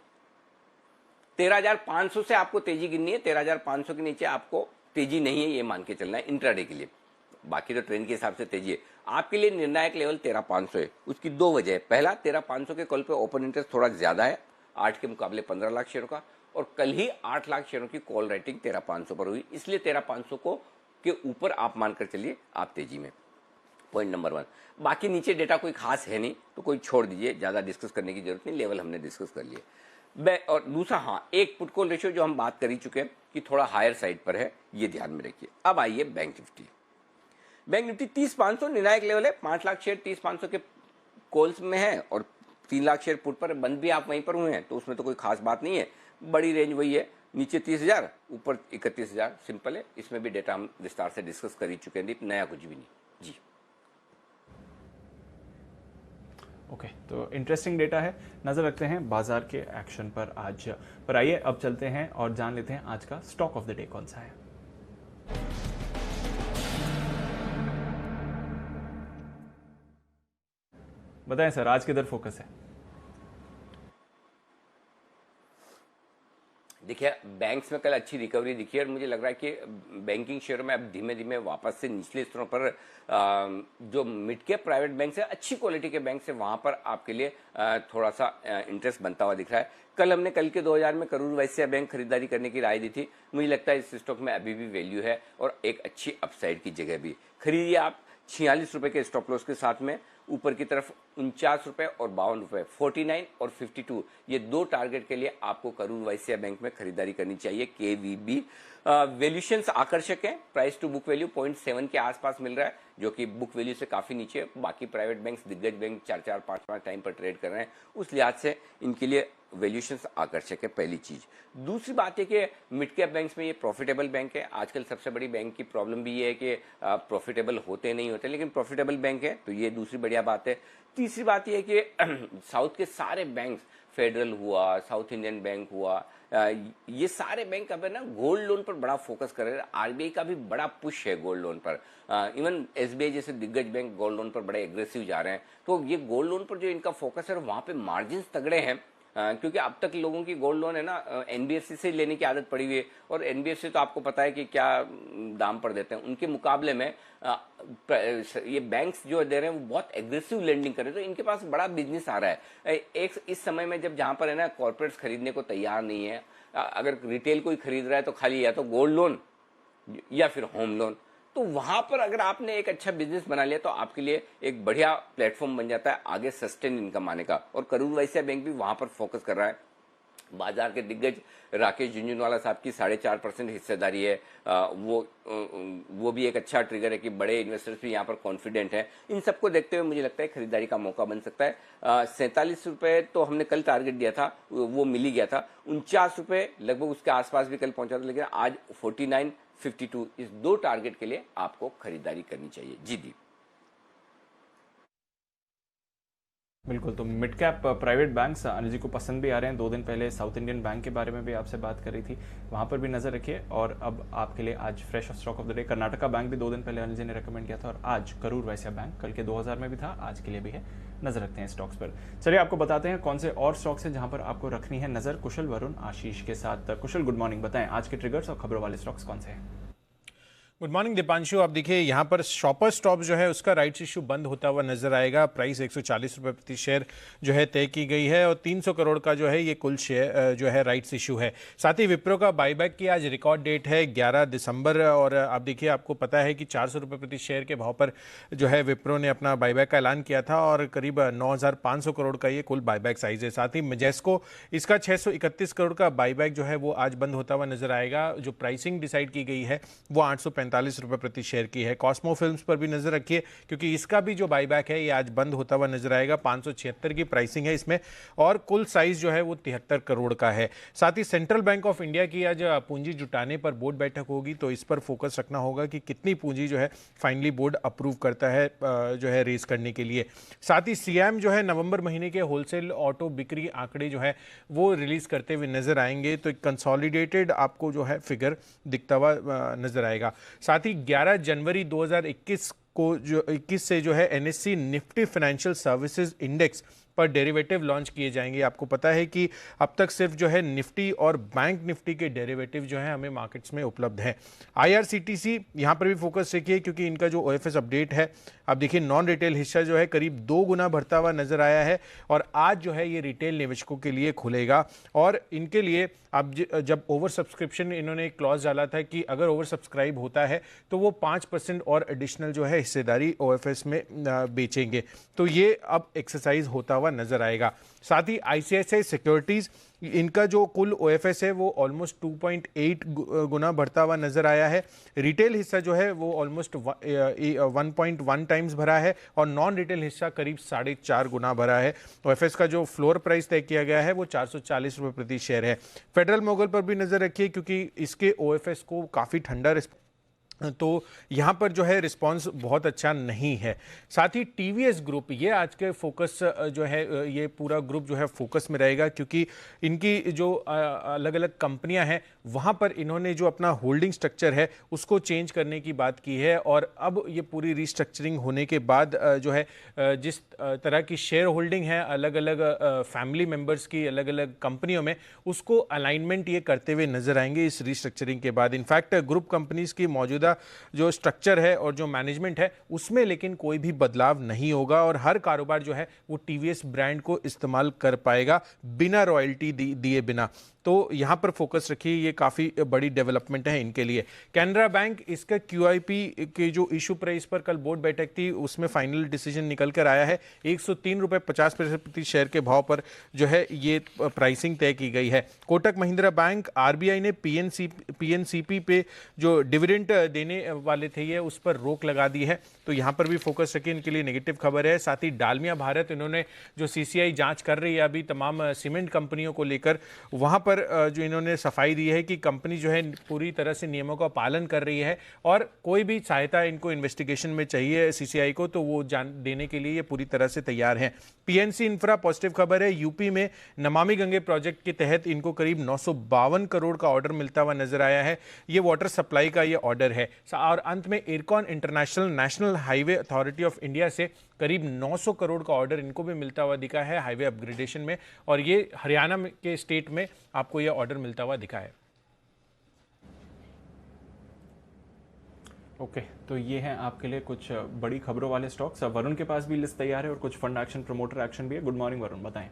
13,500 से आपको तेजी गिननी है, 13,500 के नीचे आपको तेजी नहीं है, ये मान के चलना है इंट्राडे के लिए। बाकी तो ट्रेंड के हिसाब से तेजी है। आपके लिए निर्णायक लेवल 13,500 है। उसकी दो वजह है। पहला, 13,500 के कॉल पे ओपन इंटरेस्ट थोड़ा ज्यादा है, 8 के मुकाबले 15 लाख शेयरों का, और कल ही 8 लाख शेयरों की कॉल राइटिंग 13,500 पर हुई, इसलिए 13,500 को के ऊपर आप मानकर चलिए आप तेजी में। Point number 1। बाकी नीचे डेटा कोई खास है नहीं तो कोई छोड़ दीजिए, ज्यादा डिस्कस करने की जरूरत नहीं, लेवल हमने डिस्कस कर लिए। और दूसरा, हाँ, एक पुट कॉल रेशियो जो हम बात कर ही चुके हैं कि थोड़ा हायर साइड पर है, ये ध्यान में रखिए। अब आइए बैंक निफ्टी। बैंक निफ्टी 30,500 निर्णायक लेवल है। 5 लाख शेयर 30,500 के कॉल्स में है और 3 लाख शेयर पुट पर, बंद भी आप वहीं पर हुए हैं, तो उसमें तो कोई खास बात नहीं है। बड़ी रेंज वही है, नीचे 30,000, ऊपर 31,000, सिंपल है। इसमें भी डेटा हम विस्तार से डिस्कस कर ही चुके हैं, नया कुछ भी नहीं। जी ओके, तो इंटरेस्टिंग डेटा है, नजर रखते हैं बाजार के एक्शन पर आज। पर आइए अब चलते हैं और जान लेते हैं आज का स्टॉक ऑफ द डे कौन सा है। बताएं सर, आज किधर फोकस है? देखिए, बैंक्स में कल अच्छी रिकवरी दिखी है और मुझे लग रहा है कि बैंकिंग शेयर में अब धीमे धीमे वापस से निचले स्तरों पर जो मिड कैप प्राइवेट बैंक है, अच्छी क्वालिटी के बैंक है, वहां पर आपके लिए थोड़ा सा इंटरेस्ट बनता हुआ दिख रहा है। कल हमने कल के 2000 में करूर वैश्य बैंक खरीदारी करने की राय दी थी। मुझे लगता है इस स्टॉक में अभी भी वैल्यू है और एक अच्छी अपसाइड की जगह भी। खरीदिए आप 46 रुपए के स्टॉप लॉस के साथ में। ऊपर की तरफ 49 रुपए और 52 रुपए, 49 और 52, ये दो टारगेट के लिए आपको करूर वैश्य बैंक में खरीदारी करनी चाहिए। केवीबी वैल्यूशंस आकर्षक है, प्राइस टू बुक वैल्यू 0.7 के आसपास मिल रहा है, जो कि बुक वैल्यू से काफी नीचे है। बाकी प्राइवेट बैंक्स, दिग्गज बैंक 4-4, 5-5 टाइम पर ट्रेड कर रहे हैं, उस लिहाज से इनके लिए वैल्यूशंस आकर्षक है, पहली चीज। दूसरी बात है कि मिड कैप बैंक्स में ये प्रॉफिटेबल बैंक है। आजकल सबसे बड़ी बैंक की प्रॉब्लम भी ये है कि प्रॉफिटेबल होते नहीं होते, लेकिन प्रॉफिटेबल बैंक है, तो ये दूसरी बढ़िया बात है। तीसरी बात यह है कि साउथ के सारे बैंक्स, फेडरल हुआ, साउथ इंडियन बैंक हुआ, ये सारे बैंक अब है ना गोल्ड लोन पर बड़ा फोकस कर रहे हैं। आरबीआई का भी बड़ा पुश है गोल्ड लोन पर। इवन एसबीआई जैसे दिग्गज बैंक गोल्ड लोन पर बड़े एग्रेसिव जा रहे हैं। तो ये गोल्ड लोन पर जो इनका फोकस है, वहां पे मार्जिन तगड़े हैं, क्योंकि अब तक लोगों की गोल्ड लोन है ना एनबीएफसी से लेने की आदत पड़ी हुई है, और एनबीएफसी तो आपको पता है कि क्या दाम पर देते हैं। उनके मुकाबले में ये बैंक्स जो दे रहे हैं वो बहुत एग्रेसिव लेंडिंग कर रहे हैं, तो इनके पास बड़ा बिजनेस आ रहा है। एक इस समय में जब जहां पर है ना कॉर्पोरेट्स खरीदने को तैयार नहीं है, अगर रिटेल कोई खरीद रहा है तो खाली या तो गोल्ड लोन या फिर होम लोन, तो वहां पर अगर आपने एक अच्छा बिजनेस बना लिया तो आपके लिए एक बढ़िया प्लेटफॉर्म बन जाता है आगे सस्टेन इनकम आने का। और करूर वैश्य बैंक भी वहां पर फोकस कर रहा है। बाजार के दिग्गज राकेश झुंझुनवाला साहब की 4.5% हिस्सेदारी है, वो भी एक अच्छा ट्रिगर है कि बड़े इन्वेस्टर्स भी यहाँ पर कॉन्फिडेंट हैं। इन सबको देखते हुए मुझे लगता है खरीदारी का मौका बन सकता है। 47 रुपए तो हमने कल टारगेट दिया था, वो मिल ही गया था। 49 रुपए लगभग उसके आसपास भी कल पहुंचा था, लेकिन आज 49, 52, इस दो टारगेट के लिए आपको खरीदारी करनी चाहिए। जी दी। बिल्कुल, तो mid cap private banks Anil ji को पसंद भी आ रहे हैं। 2 दिन पहले साउथ इंडियन बैंक के बारे में भी आपसे बात करी थी, वहां पर भी नजर रखिए। और अब आपके लिए आज fresh stock of the day Karnataka bank भी 2 दिन पहले अनिल जी ने रेकमेंड किया था, और आज करूर वैश्य बैंक कल के 2000 में भी था, आज के लिए भी है। नजर रखते हैं स्टॉक्स पर। चलिए आपको बताते हैं कौन से और स्टॉक्स हैं जहां पर आपको रखनी है नजर। कुशल, वरुण, आशीष के साथ। कुशल, गुड मॉर्निंग, बताएं आज के ट्रिगर्स और खबरों वाले स्टॉक्स कौन से हैं? Good morning Deepanshu. आप देखिए यहाँ पर शॉपर स्टॉप जो है उसका राइट्स इशू बंद होता हुआ नजर आएगा। प्राइस 140 रुपये प्रति शेयर जो है तय की गई है और 300 करोड़ का जो है ये कुल शेयर जो है राइट्स इशू है। साथ ही विप्रो का बाईबैक की आज रिकॉर्ड डेट है 11 दिसंबर और आप देखिए आपको पता है कि 400 रुपये प्रति शेयर के भाव पर जो है विप्रो ने अपना बाईबैक का ऐलान किया था और करीब 9,500 करोड़ का ये कुल बाईबैक साइज है। साथ ही मजेस्को इसका 631 करोड़ का बाईबैक जो है वो आज बंद होता हुआ नजर आएगा। जो प्राइसिंग डिसाइड की गई है वो 845 रुपये प्रति शेयर की है। कॉस्मो फिल्म्स पर भी नजर रखिए क्योंकि इसका भी जो बाईबैक है ये आज बंद होता हुआ नजर आएगा। 576 की प्राइसिंग है इसमें और कुल साइज जो है वो 73 करोड़ का है। साथ ही सेंट्रल बैंक ऑफ इंडिया की आज पूंजी जुटाने पर बोर्ड बैठक होगी तो इस पर फोकस रखना होगा कि कितनी पूंजी जो है फाइनली बोर्ड अप्रूव करता है जो है रेस करने के लिए। साथ ही सीएम जो है नवंबर महीने के होलसेल ऑटो बिक्री आंकड़े जो है वो रिलीज करते हुए नजर आएंगे तो कंसोलिडेटेड आपको जो है फिगर दिखता हुआ नजर आएगा। साथ ही 11 जनवरी 2021 को जो 21 से जो है NSC Nifty financial services index पर डेरिवेटिव लॉन्च किए जाएंगे। आपको पता है कि अब तक सिर्फ जो है निफ्टी और बैंक निफ्टी के डेरिवेटिव जो है हमें मार्केट्स में उपलब्ध हैं। आईआरसीटीसी यहाँ पर भी फोकस रखिए क्योंकि इनका जो ओएफएस अपडेट है अब देखिए नॉन रिटेल हिस्सा जो है करीब 2 गुना बढ़ता हुआ नजर आया है और आज जो है ये रिटेल निवेशकों के लिए खुलेगा और इनके लिए अब जब ओवर सब्सक्रिप्शन इन्होंने एक क्लॉज डाला था कि अगर ओवर सब्सक्राइब होता है तो वो 5% और एडिशनल जो है हिस्सेदारी ओएफएस में बेचेंगे तो ये अब एक्सरसाइज होता हुआ नजर आएगा। साथ ही आईसीआईसीआई सिक्योरिटीज इनका जो कुल ओएफएस है वो ऑलमोस्ट 2.8 गुना बढ़ता हुआ नजर आया है। रिटेल हिस्सा जो है वो ऑलमोस्ट 1.1 टाइम्स भरा है और नॉन रिटेल हिस्सा करीब 4.5 गुना भरा है। ओएफएस का जो फ्लोर प्राइस तय किया गया है वो 440 रुपये प्रति शेयर है। फेडरल मोगल पर भी नजर रखिए क्योंकि इसके ओएफएस को काफी ठंडा तो यहाँ पर जो है रिस्पांस बहुत अच्छा नहीं है। साथ ही टीवीएस ग्रुप ये आज के फोकस जो है ये पूरा ग्रुप जो है फोकस में रहेगा क्योंकि इनकी जो अलग अलग कंपनियां हैं वहाँ पर इन्होंने जो अपना होल्डिंग स्ट्रक्चर है उसको चेंज करने की बात की है और अब ये पूरी रिस्ट्रक्चरिंग होने के बाद जो है जिस तरह की शेयर होल्डिंग है अलग अलग फैमिली मेंबर्स की अलग अलग कंपनियों में उसको अलाइनमेंट ये करते हुए नजर आएंगे इस रिस्ट्रक्चरिंग के बाद। इनफैक्ट ग्रुप कंपनीज की मौजूदा जो स्ट्रक्चर है और जो मैनेजमेंट है उसमें लेकिन कोई भी बदलाव नहीं होगा और हर कारोबार जो है वो टीवीएस ब्रांड को इस्तेमाल कर पाएगा बिना रॉयल्टी दिए बिना। तो यहां पर फोकस रखिए ये काफी बड़ी डेवलपमेंट है इनके लिए। कैनरा बैंक इसका क्यूआईपी के जो इशू प्राइस पर कल बोर्ड बैठक थी उसमें फाइनल डिसीजन निकल कर आया है। 103 रुपये 50 पैसे प्रति शेयर के भाव पर जो है ये प्राइसिंग तय की गई है। कोटक महिंद्रा बैंक आरबीआई ने पीएनसीपी पे जो डिविडेंड देने वाले थे ये उस पर रोक लगा दी है तो यहां पर भी फोकस रखिए इनके लिए नेगेटिव खबर है। साथ ही डालमिया भारत इन्होंने जो सीसीआई जांच कर रही है अभी तमाम सीमेंट कंपनियों को लेकर वहां पर जो इन्होंने सफाई दी है कि कंपनी जो है पूरी तरह से नियमों का पालन कर रही है और कोई भी सहायता इनको इन्वेस्टिगेशन में चाहिए सीसीआई को तो वो देने के लिए ये पूरी तरह से तैयार हैं। पीएनसी इंफ्रा पॉजिटिव खबर है। यूपी में नमामि गंगे प्रोजेक्ट के तहत इनको करीब 952 करोड़ का ऑर्डर मिलता हुआ नजर आया है। ये वाटर सप्लाई का ये ऑर्डर है। और अंत में IRCON international national highway authority of India से करीब 900 करोड़ का ऑर्डर इनको भी मिलता हुआ दिखा है हाईवे अपग्रेडेशन में और ये हरियाणा के स्टेट में आपको ये ऑर्डर मिलता हुआ दिखा है। ओके तो ये हैं आपके लिए कुछ बड़ी खबरों वाले स्टॉक्स। वरुण के पास भी लिस्ट तैयार है और कुछ फंड एक्शन प्रमोटर एक्शन भी है। गुड मॉर्निंग वरुण, बताएं।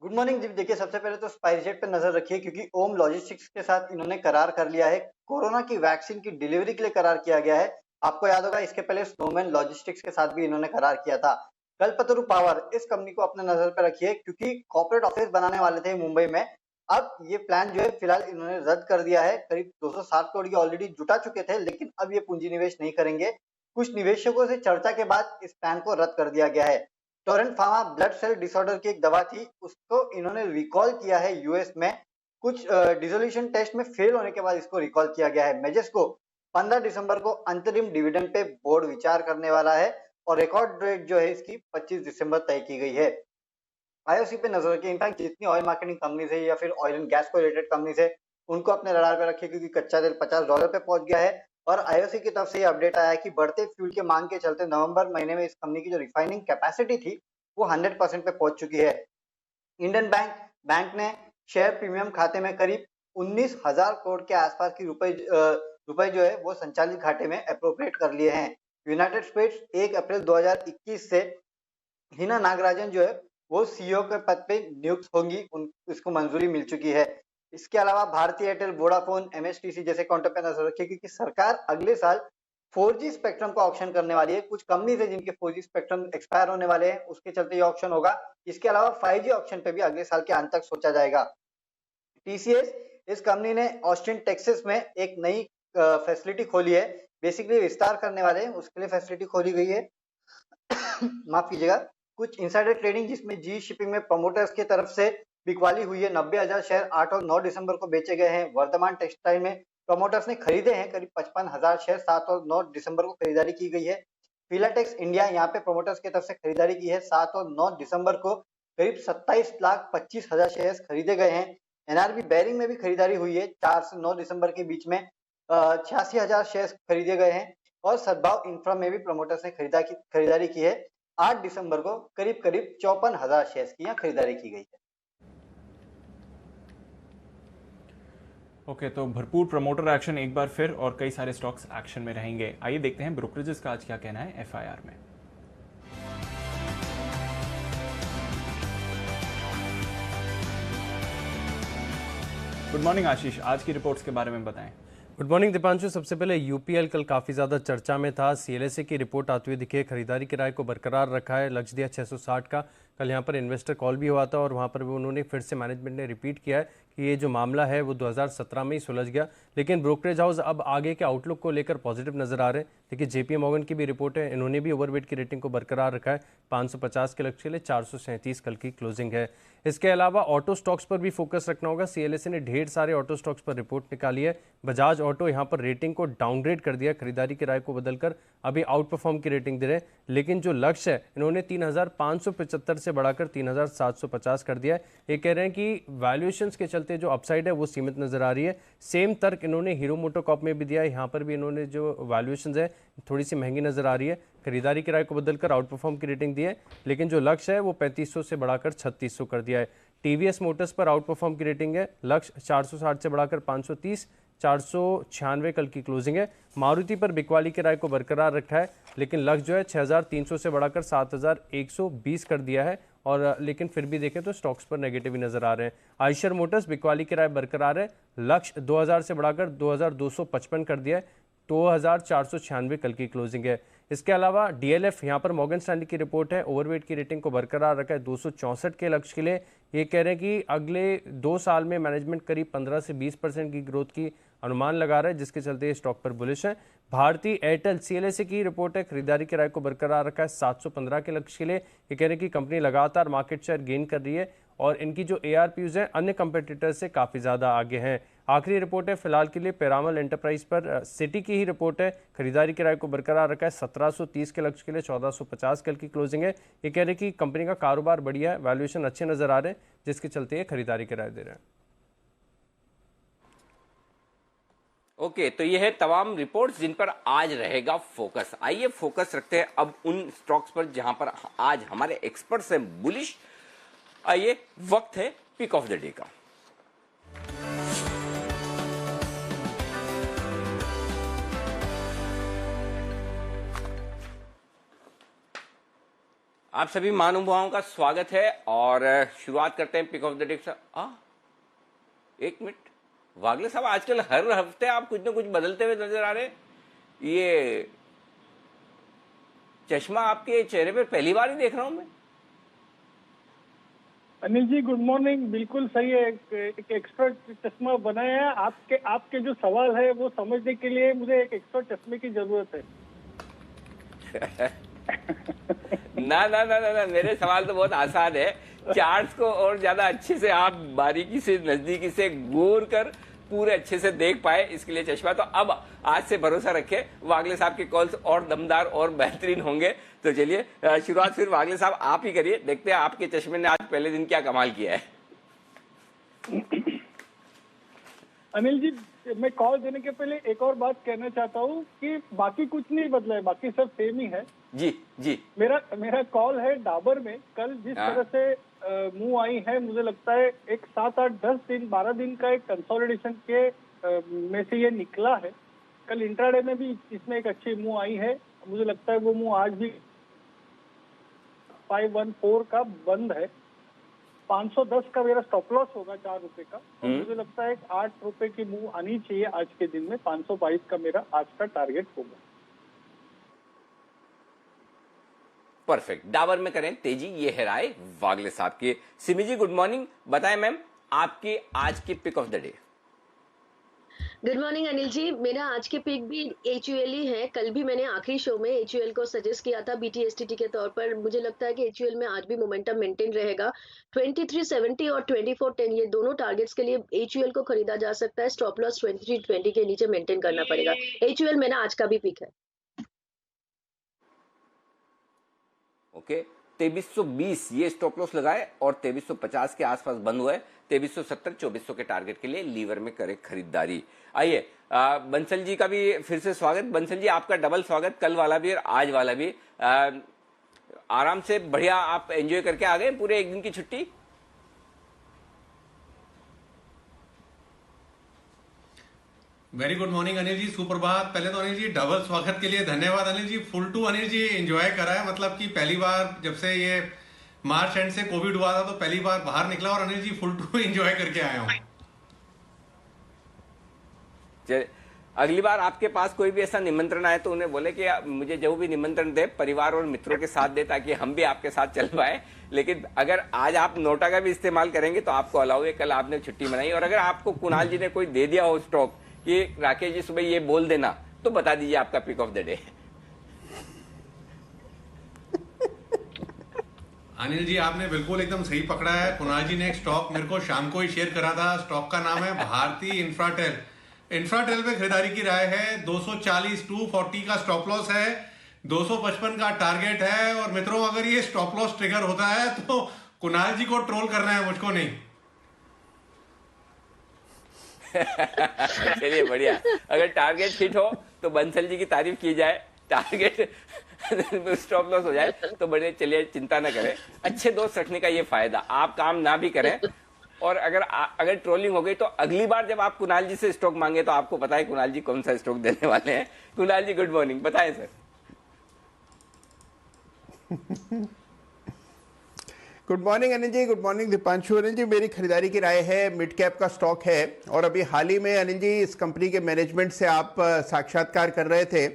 गुड मॉर्निंग जी। देखिए सबसे पहले तो स्पाइसजेट पे नजर रखिए क्योंकि ओम लॉजिस्टिक्स के साथ इन्होंने करार कर लिया है। कोरोना की वैक्सीन की डिलीवरी के लिए करार किया गया है। आपको याद होगा इसके पहले स्नोमैन लॉजिस्टिक्स के साथ भी इन्होंने करार किया था। कल्पतरु पावर इस कंपनी को अपने नजर पे रखिए क्योंकि कॉर्पोरेट ऑफिस बनाने वाले थे मुंबई में। अब ये प्लान जो है फिलहाल इन्होंने रद्द कर दिया है। करीब 260 करोड़ की ऑलरेडी जुटा चुके थे लेकिन अब ये पूंजी निवेश नहीं करेंगे। कुछ निवेशकों से चर्चा के बाद इस प्लान को रद्द कर दिया गया है। Torrent Pharma blood cell disorder की एक दवा थी उसको इन्होंने रिकॉल किया है यूएस में। कुछ डिसोल्यूशन टेस्ट में फेल होने के बाद इसको रिकॉल किया गया है। मेजेस्को 15 दिसंबर को अंतरिम डिविडेंड पे बोर्ड विचार करने वाला है और रिकॉर्ड डेट जो है इसकी 25 दिसंबर तय की गई है। आईओसी पे नजर रखिए। इनफैक्ट जितनी ऑयल मार्केटिंग कंपनीज है या फिर ऑयल एंड गैस को रिलेटेड कंपनीज है उनको अपने रडार पे रखिए क्योंकि कच्चा तेल $50 पे पहुंच गया है और आईओसी की तरफ से ये अपडेट आया है कि बढ़ते फ्यूल के मांग के चलते नवंबर महीने में इस कंपनी की जो रिफाइनिंग कैपेसिटी थी वो 100% पे पहुंच चुकी है। इंडियन बैंक ने शेयर प्रीमियम खाते में करीब 19,000 करोड़ के आसपास की रुपए जो है वो संचालित घाटे में अप्रोप्रिएट कर लिए हैं। यूनाइटेड स्टेट्स 1 अप्रैल 2021 से हिना नागराजन जो है वो सीईओ के पद पे नियुक्त होंगी, इसको मंजूरी मिल चुकी है। इसके अलावा भारती एयरटेल, वोडाफोन, एमएसटीसी जैसे काउंटर पे नजर रखिए क्योंकि सरकार अगले साल 4G स्पेक्ट्रम का ऑक्शन करने वाली है। कुछ कंपनीज है जिनके 4G स्पेक्ट्रम एक्सपायर होने वाले हैं, उसके चलते ये ऑक्शन होगा। इसके अलावा 5G ऑक्शन पे भी अगले साल के अंत तक सोचा जाएगा। टीसीएस इस कंपनी ने ऑस्टिन टेक्सास में एक नई फैसिलिटी खोली है, बेसिकली विस्तार करने वाले हैं, उसके लिए फैसिलिटी खोली गई है। माफ कीजिएगा। कुछ इनसाइडर ट्रेडिंग जिसमें जी शिपिंग में प्रमोटर्स की तरफ से बिकवाली हुई है। 90,000 शेयर 8 और 9 दिसंबर को बेचे गए हैं। वर्धमान टेक्सटाइल में प्रमोटर्स ने खरीदे हैं करीब 55,000 शेयर, 7 और 9 दिसंबर को खरीदारी की गई है। फिलाटेक्स इंडिया यहाँ पे प्रमोटर्स की तरफ से खरीदारी की है। 7 और 9 दिसंबर को करीब 27,25,000 शेयर खरीदे गए हैं। एनआरबी बेरिंग में भी खरीदारी हुई है। 4 से 9 दिसंबर के बीच में 86,000 शेयर खरीदे गए हैं। और सद्भाव इंफ्रा में भी प्रमोटर्स ने खरीदारी की है। 8 दिसंबर को करीब 54,000 शेयर की यहाँ खरीदारी की गई है। ओके, तो भरपूर प्रमोटर एक्शन एक बार फिर और कई सारे स्टॉक्स एक्शन में रहेंगे। आइए देखते हैं ब्रोकरेजेस का आज क्या कहना है एफआईआर में। गुड मॉर्निंग आशीष, आज की रिपोर्ट्स के बारे में बताएं। Good morning Deepanshu. सबसे पहले यूपीएल कल काफ़ी ज़्यादा चर्चा में था। सीएलएसए की रिपोर्ट आते हुए दिखे, खरीदारी किराए को बरकरार रखा है, लक्ष्य दिया 660 का। कल यहाँ पर इन्वेस्टर कॉल भी हुआ था और वहाँ पर भी उन्होंने फिर से मैनेजमेंट ने रिपीट किया है कि ये जो मामला है वो 2017 में ही सुलझ गया। लेकिन ब्रोकरेज हाउस अब आगे के आउटलुक को लेकर पॉजिटिव नजर आ रहे हैं। देखिए जेपी मॉर्गन की भी रिपोर्ट है, इन्होंने भी ओवरवेट की रेटिंग को बरकरार रखा है। 550 के लक्ष्य के लिए 437 कल की क्लोजिंग है। इसके अलावा ऑटो स्टॉक्स पर भी फोकस रखना होगा। सीएलएसए ने ढेर सारे ऑटो स्टॉक्स पर रिपोर्ट निकाली है। बजाज ऑटो यहाँ पर रेटिंग को डाउनग्रेड कर दिया, खरीदारी किराए को बदलकर अभी आउट परफॉर्म की रेटिंग दे रहे हैं। लेकिन जो लक्ष्य है इन्होंने 3,575 से बढ़ाकर 3,750 कर दिया है। ये कह रहे हैं कि वैल्यूएशंस के चलते जो अपसाइड है वो सीमित नजर आ रही है। सेम तर्क इन्होंने हीरो मोटोकॉर्प में भी दिया है। यहाँ पर भी इन्होंने जो वैल्यूएशंस है थोड़ी सी महंगी नजर आ रही है। खरीदारी किराए को बदलकर आउट परफॉर्म की रेटिंग दी है, लेकिन जो लक्ष्य है वो 3500 से बढ़ाकर 3600 कर दिया है। टीवीएस मोटर्स पर आउट परफॉर्म की रेटिंग है, लक्ष्य 460 से बढ़ाकर 530, 496 कल की क्लोजिंग है। मारुति पर बिकवाली किराए को बरकरार रखा है, लेकिन लक्ष्य जो है 6,300 से बढ़ाकर 7,120 कर दिया है। और लेकिन फिर भी देखें तो स्टॉक्स पर नेगेटिव ही नजर आ रहे हैं। आयशर मोटर्स बिकवाली किराए बरकरार है, लक्ष्य 2,000 से बढ़ाकर 2,255 कर दिया है, 2,496 कल की क्लोजिंग है। इसके अलावा डीएलएफ यहाँ पर मॉर्गन स्टैनली की रिपोर्ट है, ओवरवेट की रेटिंग को बरकरार रखा है 264 के लक्ष्य के लिए। ये कह रहे हैं कि अगले 2 साल में मैनेजमेंट करीब 15 से 20% की ग्रोथ की अनुमान लगा रहा है, जिसके चलते स्टॉक पर बुलिश है। भारती एयरटेल सीएलएसए की रिपोर्ट है, खरीदारी किराए को बरकरार रखा है 715 के लक्ष्य के लिए। ये कह रहे हैं कि कंपनी लगातार मार्केट शेयर गेन कर रही है और इनकी जो एआरपीयूज हैं अन्य कंपेटिटर से काफ़ी ज़्यादा आगे हैं। आखिरी रिपोर्ट है फिलहाल के लिए पिरामल एंटरप्राइज पर, सिटी की ही रिपोर्ट है, खरीदारी किराए को बरकरार रखा है 1730 के लक्ष्य के लिए, 1450 कल की क्लोजिंग है। ये कह रहे हैं कि कंपनी का कारोबार बढ़िया है, वैल्यूएशन अच्छे नजर आ रहे हैं, जिसके चलते ये खरीदारी किराए दे रहे हैं। ओके, तो ये है तमाम रिपोर्ट्स जिन पर आज रहेगा फोकस। आइए फोकस रखते हैं अब उन स्टॉक्स पर जहां पर आज हमारे एक्सपर्ट्स हैं बुलिश। आइए, वक्त है पिक ऑफ द डे का। आप सभी महानुभावों का स्वागत है और शुरुआत करते हैं पिक ऑफ द डे से। एक मिनट, वागले साहब आजकल हर हफ्ते आप कुछ ना कुछ बदलते हुए नजर आ रहे हैं। ये चश्मा आपके चेहरे पर पहली बार ही देख रहा हूं मैं। Anil ji good morning. बिल्कुल सही है, एक एक्सपर्ट चश्मा बनाया है। आपके जो सवाल है वो समझने के लिए मुझे एक एक्सपर्ट चश्मे की जरूरत है। ना ना ना ना ना, मेरे सवाल तो बहुत आसान है। चार्ट्स को और ज्यादा अच्छे से आप बारीकी से नजदीकी से गौर कर पूरे अच्छे से देख पाए, इसके लिए चश्मा। तो अब आज से भरोसा रखें, वागले साहब के कॉल्स और दमदार और बेहतरीन होंगे। तो चलिए शुरुआत फिर वागले साहब आप ही करिए, देखते हैं आपके चश्मे ने आज पहले दिन क्या कमाल किया है। अनिल जी, मैं कॉल देने के पहले एक और बात कहना चाहता हूँ कि बाकी कुछ नहीं बदला है, बाकी सब सेम ही है। जी जी। मेरा कॉल है डाबर में। कल जिस हाँ। तरह से मूव आई है, मुझे लगता है एक 7, 8, 10 दिन 12 दिन का एक कंसोलिडेशन के में से ये निकला है। कल इंट्राडे में भी इसमें एक अच्छी मूव आई है। मुझे लगता है वो मूव आज भी 514 का बंद है। 510 का मेरा स्टॉप लॉस होगा 4 रुपए का, और मुझे लगता है 8 रुपए की मूव आनी चाहिए आज के दिन में। 522 का मेरा आज का टारगेट होगा। परफेक्ट। डाबर में करें तेजी, ये है राय वागले साहब की। सिमी जी गुड मॉर्निंग, बताएं मैम आपके आज के pick of the day. Good morning Anil ji. मेरा आज के पिक भी HUL ही है। कल भी मैंने आखिरी शो में HUL को सजेस्ट किया था BTSTT के तौर पर। मुझे लगता है कि HUL में आज भी मोमेंटम मेंटेन रहेगा। 2370 और 2410 ये दोनों टारगेट्स के लिए HUL को खरीदा जा सकता है। स्टॉप लॉस 2320 के नीचे मेंटेन करना पड़ेगा। HUL मेरा आज का भी पिक है। ओके, 2320 ये स्टॉप लॉस लगाए और 2350 के आसपास बंद हुआ है। 2370 2400 के टारगेट के लिए लीवर में करें खरीदारी। आइए बंसल जी का भी फिर से स्वागत। बंसल जी आपका डबल स्वागत, कल वाला भी और आज वाला भी। आराम से बढ़िया आप एंजॉय करके आ गए पूरे एक दिन की छुट्टी। वेरी गुड मॉर्निंग अनिल जी, सुप्रभात। पहले तो अनिल जी डबल स्वागत के लिए धन्यवाद। Anil ji full to Anil ji enjoy करा है, मतलब कि पहली बार जब से ये मार्च एंड से कोविड हुआ था तो पहली बार बाहर निकला और Anil ji full to enjoy करके आया हूँ। अगली बार आपके पास कोई भी ऐसा निमंत्रण आए तो उन्हें बोले कि मुझे जो भी निमंत्रण दे परिवार और मित्रों के साथ दे, ताकि हम भी आपके साथ चल पाए। लेकिन अगर आज आप नोटा का भी इस्तेमाल करेंगे तो आपको अलाउ है। कल आपने छुट्टी मनाई, और अगर आपको कुणाल जी ने कोई दे दिया हो स्टॉक कि राकेश जी सुबह ये बोल देना, तो बता दीजिए आपका pick of the day. Anil ji आपने बिल्कुल एकदम सही पकड़ा है। कुणाल जी ने एक स्टॉक मेरे को शाम को ही शेयर करा था। स्टॉक का नाम है भारती इंफ्राटेल। इंफ्राटेल पे खरीदारी की राय है। 240 240 का स्टॉप लॉस है, 255 का टारगेट है। और मित्रों अगर ये स्टॉप लॉस ट्रिगर होता है तो कुणाल जी को ट्रोल करना है, मुझको नहीं। चलिए बढ़िया। अगर टारगेट हिट हो तो बंसल जी की तारीफ की जाए, टारगेट स्टॉप लॉस हो जाए तो बड़े चलिए चिंता ना करें। अच्छे दोस्त रखने का ये फायदा, आप काम ना भी करें और अगर ट्रोलिंग हो गई तो अगली बार जब आप कुणाल जी से स्टॉक मांगे तो आपको पता है कुणाल जी कौन सा स्टॉक देने वाले हैं। कुणाल जी गुड मॉर्निंग, बताएं सर। गुड मॉर्निंग अनिल जी, गुड मॉर्निंग दीपांशु। अनिल जी मेरी खरीदारी की राय है, मिड कैप का स्टॉक है और अभी हाल ही में अनिल जी इस कंपनी के मैनेजमेंट से आप साक्षात्कार कर रहे थे।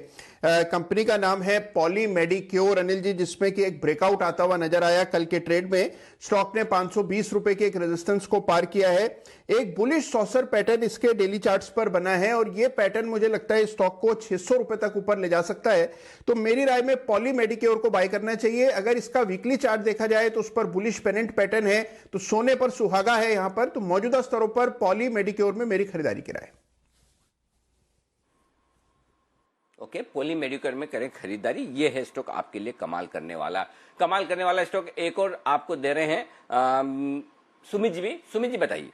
कंपनी का नाम है पॉली मेडिक्योर अनिल जी, जिसमें कि एक ब्रेकआउट आता हुआ नजर आया कल के ट्रेड में। स्टॉक ने 520 रुपए के एक रेजिस्टेंस को पार किया है। एक बुलिश सॉसर पैटर्न इसके डेली चार्ट्स पर बना है और ये पैटर्न मुझे लगता है स्टॉक को 600 रुपए तक ऊपर ले जा सकता है। तो मेरी राय में पॉली मेडिक्योर को बाय करना चाहिए। अगर इसका वीकली चार्ट देखा जाए तो उस पर बुलिश पेनेंट पैटर्न है, तो सोने पर सुहागा है यहां पर। तो मौजूदा स्तरों पर पॉली मेडिक्योर में मेरी खरीदारी की राय। ओके, पॉली मेडिक्योर में करें खरीदारी। ये है स्टॉक आपके लिए कमाल करने वाला स्टॉक। एक और आपको दे रहे हैं सुमित जी बताइए।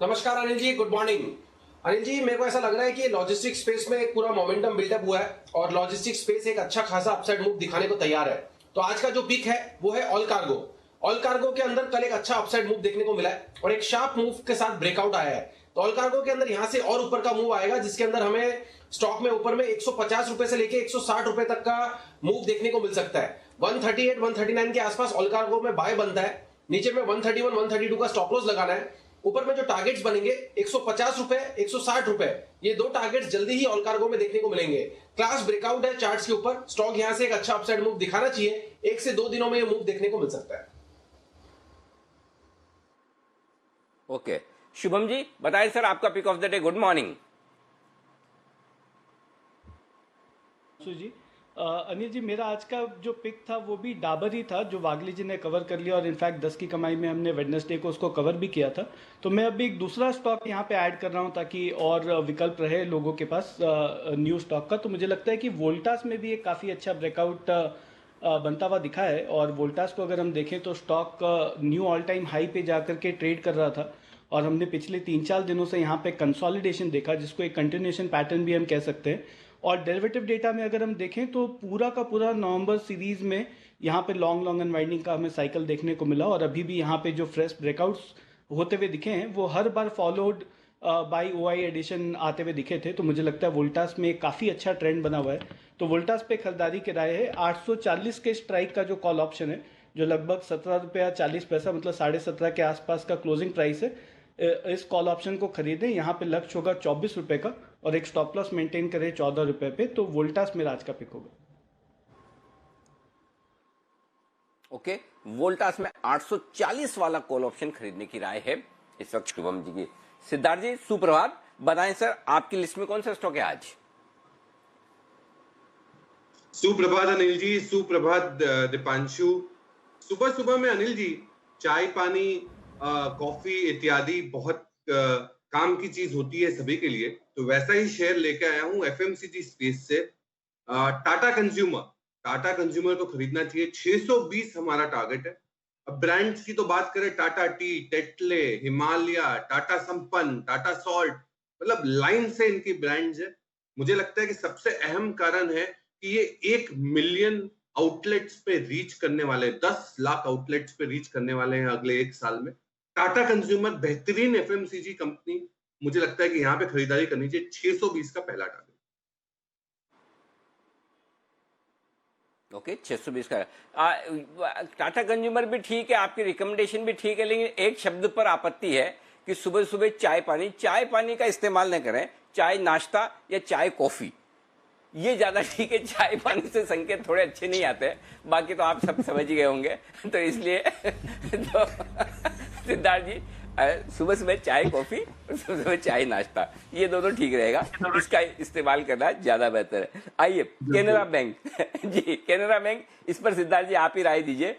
नमस्कार अनिल जी, गुड मॉर्निंग। अनिल जी मेरे को ऐसा लग रहा है कि लॉजिस्टिक स्पेस में एक पूरा मोमेंटम बिल्डअप हुआ है और लॉजिस्टिक स्पेस एक अच्छा खासा अपसाइड मूव दिखाने को तैयार है। तो आज का जो पिक है वो है ऑल कार्गो। ऑल कार्गो के अंदर कल एक अच्छा अपसाइड मूव देखने को मिला है और एक शार्प मूव के साथ ब्रेकआउट आया है। तो ऑल कार्गो के अंदर यहां से और ऊपर का मूव आएगा, जिसके अंदर हमें स्टॉक में ऊपर में 150 रुपए से लेके 160 रुपए तक का मूव देखने को मिल सकता है। 138 139 के आसपास ऑल कार्गो में बाय बनता है। नीचे में 131 132 का स्टॉप लॉस लगाना है। ऊपर में जो टारगेट्स बनेंगे 150 रुपए 160 रुपए, ये दो टारगेट्स जल्दी ही ऑल कार्गो में देखने को मिलेंगे। क्लास ब्रेकआउट है चार्ट्स के ऊपर। स्टॉक यहां से एक अच्छा अपसाइड मूव दिखाना चाहिए। 1 से 2 दिनों में ये मूव देखने को मिल सकता है। ओके, शुभम जी बताएं सर आपका pick of the day. Good morning. जी अनिल जी मेरा आज का जो पिक था वो भी डाबर ही था, जो वागली जी ने कवर कर लिया और इनफैक्ट 10 की कमाई में हमने वेडनेसडे को उसको कवर भी किया था। तो मैं अभी एक दूसरा स्टॉक यहाँ पे ऐड कर रहा हूँ ताकि और विकल्प रहे लोगों के पास न्यू स्टॉक का। तो मुझे लगता है कि वोल्टास में भी एक काफ़ी अच्छा ब्रेकआउट बनता हुआ दिखा है। और वोल्टास को अगर हम देखें तो stock knew all time high पे जाकर के ट्रेड कर रहा था और हमने पिछले 3-4 दिनों से यहाँ पे कंसोलिडेशन देखा, जिसको एक कंटिन्यूएशन पैटर्न भी हम कह सकते हैं। और डेरिवेटिव डेटा में अगर हम देखें तो पूरा का पूरा नवंबर सीरीज में यहाँ पे लॉन्ग अनवाइंडिंग का हमें साइकिल देखने को मिला, और अभी भी यहाँ पे जो फ्रेश ब्रेकआउट्स होते हुए दिखे हैं वो हर बार फॉलोड बाई OI एडिशन आते हुए दिखे थे। तो मुझे लगता है वोल्टास में काफ़ी अच्छा ट्रेंड बना हुआ है, तो वोल्टास पे खरीदारी की राय है। 840 के स्ट्राइक का जो कॉल ऑप्शन है, जो लगभग 17 रुपया 40 पैसा मतलब 17.5 के आसपास का क्लोजिंग प्राइस है, इस कॉल ऑप्शन को खरीदें। यहाँ पे लक्ष्य होगा 24 रुपये का, और एक स्टॉप लॉस मेंटेन करें 14 रुपये पे। तो वोल्टास मेरा आज का पिक होगा। ओके, वोल्टास में 840 वाला कॉल ऑप्शन खरीदने की राय है इस वक्त शुभम जी की। सिद्धार्थ जी सुप्रभात, बताएं सर आपकी लिस्ट में कौन सा स्टॉक है आज? सुप्रभात अनिल जी, सुप्रभात दीपांशु। सुबह सुबह में अनिल जी चाय पानी कॉफी इत्यादि बहुत काम की चीज होती है सभी के लिए, तो वैसा ही शेयर लेके आया हूं FMCG स्पेस से। टाटा कंज्यूमर को खरीदना चाहिए, 620 हमारा टारगेट है। अब ब्रांड्स की तो बात करें, टाटा टी, टेटले, हिमालय, टाटा संपन्न, टाटा सॉल्ट, मतलब लाइन से इनकी ब्रांड्स है। मुझे लगता है कि सबसे अहम कारण है कि ये 1 मिलियन आउटलेट्स पे रीच करने वाले, 10 लाख आउटलेट्स पे रीच करने वाले हैं अगले 1 साल में। टाटा कंज्यूमर बेहतरीन FMCG कंपनी, मुझे लगता है कि यहाँ पे खरीदारी करनी चाहिए। 620 का पहला टारगेट। ओके, 620 का। टाटा कंज्यूमर भी ठीक है, आपकी रिकमेंडेशन भी ठीक है, लेकिन एक शब्द पर आपत्ति है कि सुबह सुबह चाय पानी का इस्तेमाल न करें। चाय नाश्ता या चाय कॉफी ये ज्यादा ठीक है। चाय पानी से संकेत थोड़े अच्छे नहीं आते, बाकी तो आप सब समझ ही गए होंगे। तो इसलिए तो सिद्धार्थ जी सुबह सुबह चाय कॉफी और सुबह सुबह चाय नाश्ता, ये दोनों ठीक रहेगा, इसका इस्तेमाल करना ज्यादा बेहतर है। आइए केनरा बैंक जी, केनरा बैंक, इस पर सिद्धार्थ जी आप ही राय दीजिए।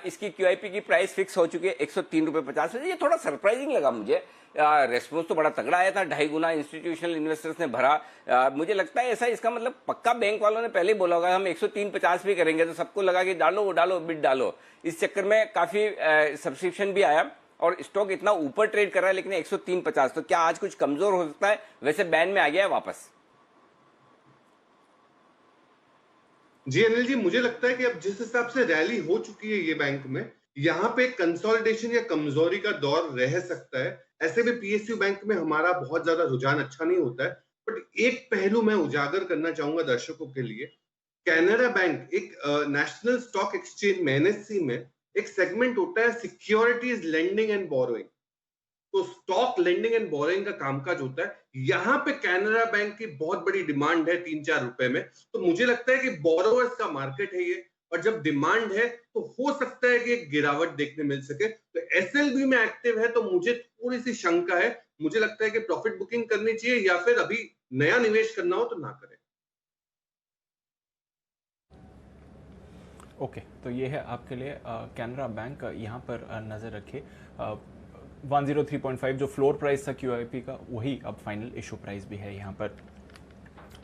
इसकी QIP की प्राइस फिक्स हो चुकी है 103 रुपये 50 पैसे। ये थोड़ा सरप्राइजिंग लगा मुझे। रेस्पॉन्स तो बड़ा तगड़ा आया था, 2.5 गुना इंस्टीट्यूशनल इन्वेस्टर्स ने भरा। मुझे लगता है ऐसा, इसका मतलब पक्का बैंक वालों ने पहले बोला होगा हम 103.50 भी करेंगे, तो सबको लगा कि डालो बिड डालो। इस चक्कर में काफी सब्सक्रिप्शन भी आया और स्टॉक इतना ऊपर ट्रेड कर रहा है, लेकिन 103.50, तो क्या आज कुछ कमजोर हो सकता है? वैसे बैन में आ गया है वापस। जी अनिल जी, मुझे लगता है कि अब जिस हिसाब से रैली हो चुकी है ये बैंक में, यहाँ पे कंसोलिडेशन या कमजोरी का दौर रह सकता है। ऐसे भी PSU बैंक में हमारा बहुत ज्यादा रुझान अच्छा नहीं होता है, बट एक पहलू मैं उजागर करना चाहूंगा दर्शकों के लिए। कैनरा बैंक एक नेशनल स्टॉक एक्सचेंज में, NSE में एक सेगमेंट होता है सिक्योरिटीज लेंडिंग एंड बोरोइंग, तो स्टॉक लेंडिंग एंड बोरोइंग का कामकाज होता है। यहाँ पे कैनरा बैंक की बहुत बड़ी डिमांड है 3-4 रुपए में, तो मुझे लगता है कि बोरोवर्स का मार्केट है ये, और जब डिमांड है तो हो सकता है कि एक गिरावट देखने मिल सके। तो SLB में एक्टिव है, तो मुझे थोड़ी सी शंका है। मुझे लगता है कि प्रॉफिट बुकिंग करनी चाहिए, या फिर अभी नया निवेश करना हो तो ना करें। ओके, तो ये है आपके लिए कैनरा बैंक। यहाँ पर नज़र रखिए 103.5 जो फ्लोर प्राइस था QIP का, वही अब फाइनल इशू प्राइस भी है यहाँ पर।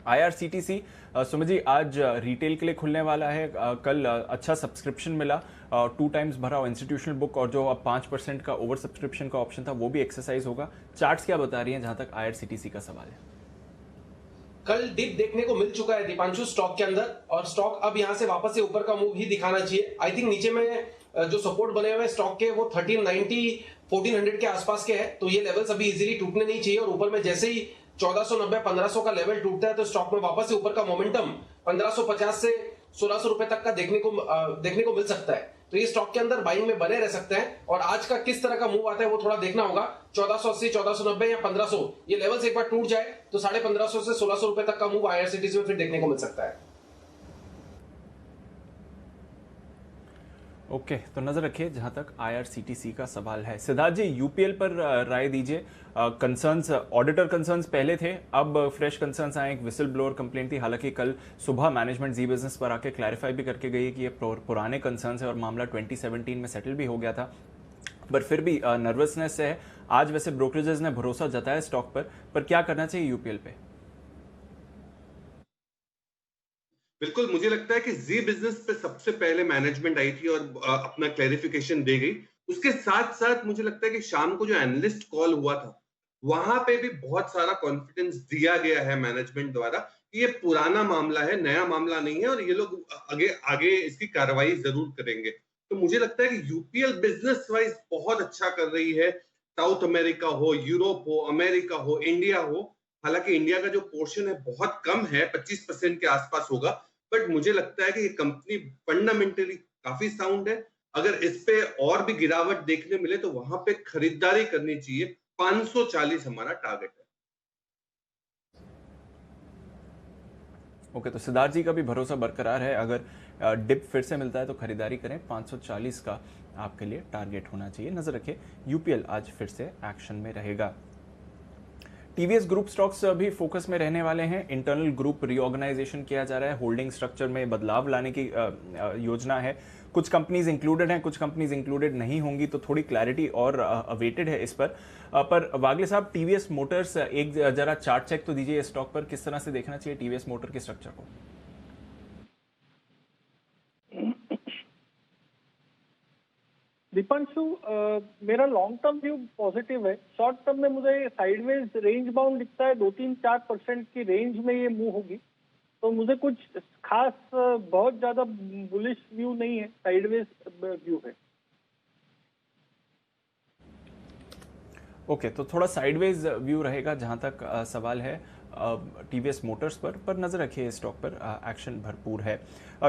IRCTC सुमित जी आज रिटेल के लिए खुलने वाला है। कल अच्छा सब्सक्रिप्शन मिला, 2 टाइम्स भरा इंस्टीट्यूशनल बुक, और जो अब 5% का ओवर सब्सक्रिप्शन का ऑप्शन था वो भी एक्सरसाइज होगा। चार्ट्स क्या बता रही हैं जहां तक IRCTC का सवाल है? कल डिप देखने को मिल चुका है दीपांशु स्टॉक के अंदर, और स्टॉक अब यहां से वापस से ऊपर का मूव ही दिखाना चाहिए। आई थिंक नीचे में जो सपोर्ट बने हुए स्टॉक के वो 1390 1400 के आसपास के हैं, तो ये लेवल्स अभी इजीली टूटने नहीं चाहिए। और ऊपर में जैसे ही 1490 1500 का लेवल टूटता है तो स्टॉक में वापस से ऊपर का मोमेंटम 1550 से 1600 रुपए तक का देखने को मिल सकता है। तो ये स्टॉक के अंदर बाइंग में बने रह सकते हैं, और आज का किस तरह का मूव आता है वो थोड़ा देखना होगा। 1480 1490 या 1500 ये लेवल्स एक बार टूट जाए तो 1550 से 1600 रुपए तक का मूव IRCTC में फिर देखने को मिल सकता है। ओके, तो नजर रखिए जहां तक IRCTC का सवाल है। सिद्धार्थ जी UPL पर राय दीजिए। कंसर्न्स, ऑडिटर कंसर्न्स पहले थे, अब फ्रेश कंसर्न्स आए। एक विसल ब्लोअर कंप्लेंट थी, हालांकि कल सुबह मैनेजमेंट जी बिजनेस पर आके क्लैरिफाई भी करके गई है कि ये पुराने कंसर्न्स है और मामला 2017 में सेटल भी हो गया था, पर फिर भी नर्वसनेस है। आज वैसे ब्रोकरेजेस ने भरोसा जताया स्टॉक पर क्या करना चाहिए UPL पे? बिल्कुल, मुझे लगता है कि जी बिजनेस पे सबसे पहले मैनेजमेंट आई थी और अपना क्लैरिफिकेशन दे गई। उसके साथ साथ मुझे लगता है कि शाम को जो एनालिस्ट कॉल हुआ था वहां पे भी बहुत सारा कॉन्फिडेंस दिया गया है मैनेजमेंट द्वारा कि ये पुराना मामला है, नया मामला नहीं है और ये लोग आगे आगे इसकी कार्रवाई जरूर करेंगे। तो मुझे लगता है कि यूपीएल बिजनेस वाइज बहुत अच्छा कर रही है। साउथ अमेरिका हो, यूरोप हो, अमेरिका हो, इंडिया हो, हालांकि इंडिया का जो पोर्शन है बहुत कम है, 25% के आसपास होगा, बट मुझे लगता है कि ये कंपनी फंडामेंटली काफी साउंड है। अगर इस पे और भी गिरावट देखने मिले तो वहां पे खरीदारी करनी चाहिए। 540 हमारा टारगेट है। ओके, तो सिद्धार्थ जी का भी भरोसा बरकरार है, अगर डिप फिर से मिलता है तो खरीदारी करें। 540 का आपके लिए टारगेट होना चाहिए। नजर रखें, यूपीएल आज फिर से एक्शन में रहेगा। टीवीएस ग्रुप स्टॉक्स भी फोकस में रहने वाले हैं। इंटरनल ग्रुप रीऑर्गेनाइजेशन किया जा रहा है, होल्डिंग स्ट्रक्चर में बदलाव लाने की योजना है। कुछ कंपनीज इंक्लूडेड हैं, कुछ कंपनीज इंक्लूडेड नहीं होंगी, तो थोड़ी क्लैरिटी और अवेटेड है इस पर वागले साहब, टीवीएस मोटर्स एक जरा चार्ट चेक तो दीजिए स्टॉक पर, किस तरह से देखना चाहिए टीवीएस मोटर के स्ट्रक्चर को? दीपांशु, मेरा लॉन्ग टर्म व्यू पॉजिटिव है। शॉर्ट टर्म में मुझे साइडवेज रेंज बाउंड दिखता है, 2-3-4% की रेंज में ये मूव होगी। तो मुझे कुछ खास बहुत ज्यादा बुलिश व्यू नहीं है, साइडवेज व्यू है। ओके, तो थोड़ा साइडवेज व्यू रहेगा जहां तक सवाल है टीवीएस मोटर्स पर नजर रखिए, स्टॉक पर एक्शन भरपूर है।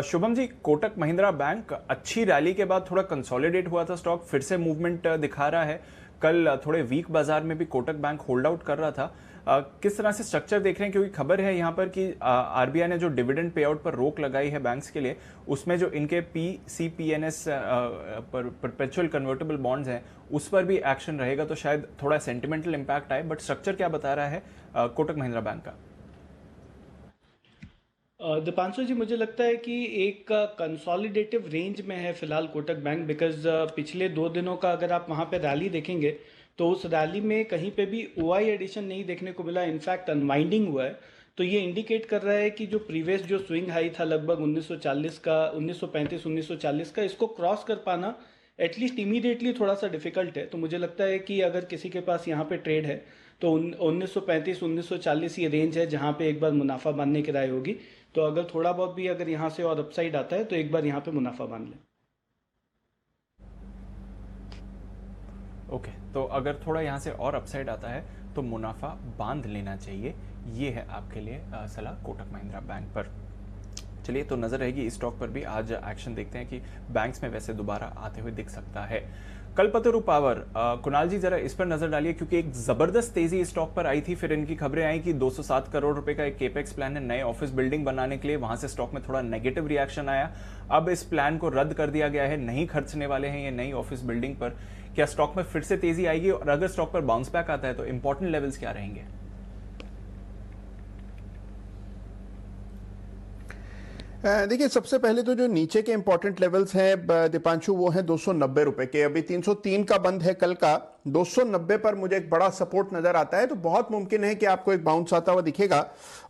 शुभम जी, कोटक महिंद्रा बैंक अच्छी रैली के बाद थोड़ा कंसोलिडेट हुआ था, स्टॉक फिर से मूवमेंट दिखा रहा है। कल थोड़े वीक बाजार में भी कोटक बैंक होल्ड आउट कर रहा था। किस तरह से स्ट्रक्चर देख रहे हैं, क्योंकि खबर है यहाँ पर कि आरबीआई ने जो डिविडेंड पे आउट पर रोक लगाई है बैंक्स के लिए, उसमें जो इनके पीसीपीएनएस पर परपेचुअल कन्वर्टेबल बॉन्ड्स हैं उस पर भी एक्शन रहेगा, तो शायद थोड़ा सेंटिमेंटल इंपैक्ट आए। बट स्ट्रक्चर क्या बता रहा है कोटक महिंद्रा बैंक का? दीपांशु जी, मुझे लगता है कि एक कंसोलिडेटिव रेंज में है फिलहाल कोटक बैंक, बिकॉज पिछले 2 दिनों का अगर आप वहाँ पे रैली देखेंगे तो उस रैली में कहीं पे भी ओआई एडिशन नहीं देखने को मिला, इनफैक्ट अनवाइंडिंग हुआ है। तो ये इंडिकेट कर रहा है कि जो प्रीवियस जो स्विंग हाई था लगभग 1940 का, 1935-1940 का, इसको क्रॉस कर पाना एटलीस्ट इमीडिएटली थोड़ा सा डिफिकल्ट है। तो मुझे लगता है कि अगर किसी के पास यहाँ पे ट्रेड है तो 1935-1940 ये रेंज है जहाँ पे एक बार मुनाफा बांधने की राय होगी। तो अगर थोड़ा बहुत भी अगर यहाँ से और अपसाइड आता है तो एक बार यहाँ पे मुनाफा बांध लें। ओके, तो अगर थोड़ा यहाँ से और अपसाइड आता है तो मुनाफा बांध लेना चाहिए, ये है आपके लिए सलाह कोटक महिंद्रा बैंक पर। चलिए, तो नजर रहेगी इस स्टॉक पर भी। आज एक्शन देखते हैं कि बैंक्स में वैसे दोबारा आते हुए दिख सकता है। कल्पतरु पावर, कुणाल जी जरा इस पर नजर डालिए, क्योंकि एक जबरदस्त तेजी इस स्टॉक पर आई थी, फिर इनकी खबरें आई कि 207 करोड़ रुपए का एक केपेक्स प्लान है नए ऑफिस बिल्डिंग बनाने के लिए, वहां से स्टॉक में थोड़ा नेगेटिव रिएक्शन आया। अब इस प्लान को रद्द कर दिया गया है, नहीं खर्चने वाले हैं ये नई ऑफिस बिल्डिंग पर। क्या स्टॉक में फिर से तेजी आएगी, और अगर स्टॉक पर बाउंस बैक आता है तो इंपॉर्टेंट लेवल्स क्या रहेंगे? देखिए, सबसे पहले तो जो नीचे के इंपॉर्टेंट लेवल्स हैं दीपांशु, वो हैं 290 रुपए के। अभी 303 का बंद है कल का, 290 पर मुझे एक बड़ा सपोर्ट नजर आता है, तो बहुत मुमकिन है कि आपको एक बाउंस आता हुआ दिखेगा।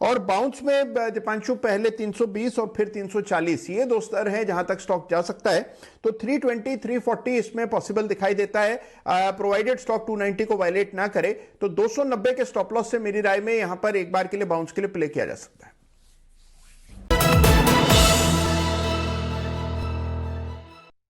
और बाउंस में दीपांशु पहले 320 और फिर 340, ये 2 स्तर हैं जहां तक स्टॉक जा सकता है। तो 320, 340 इसमें पॉसिबल दिखाई देता है, प्रोवाइडेड स्टॉक 290 को वायलेट ना करे। तो 290 के स्टॉप लॉस से मेरी राय में यहां पर एक बार के लिए बाउंस के लिए प्ले किया जा सकता है।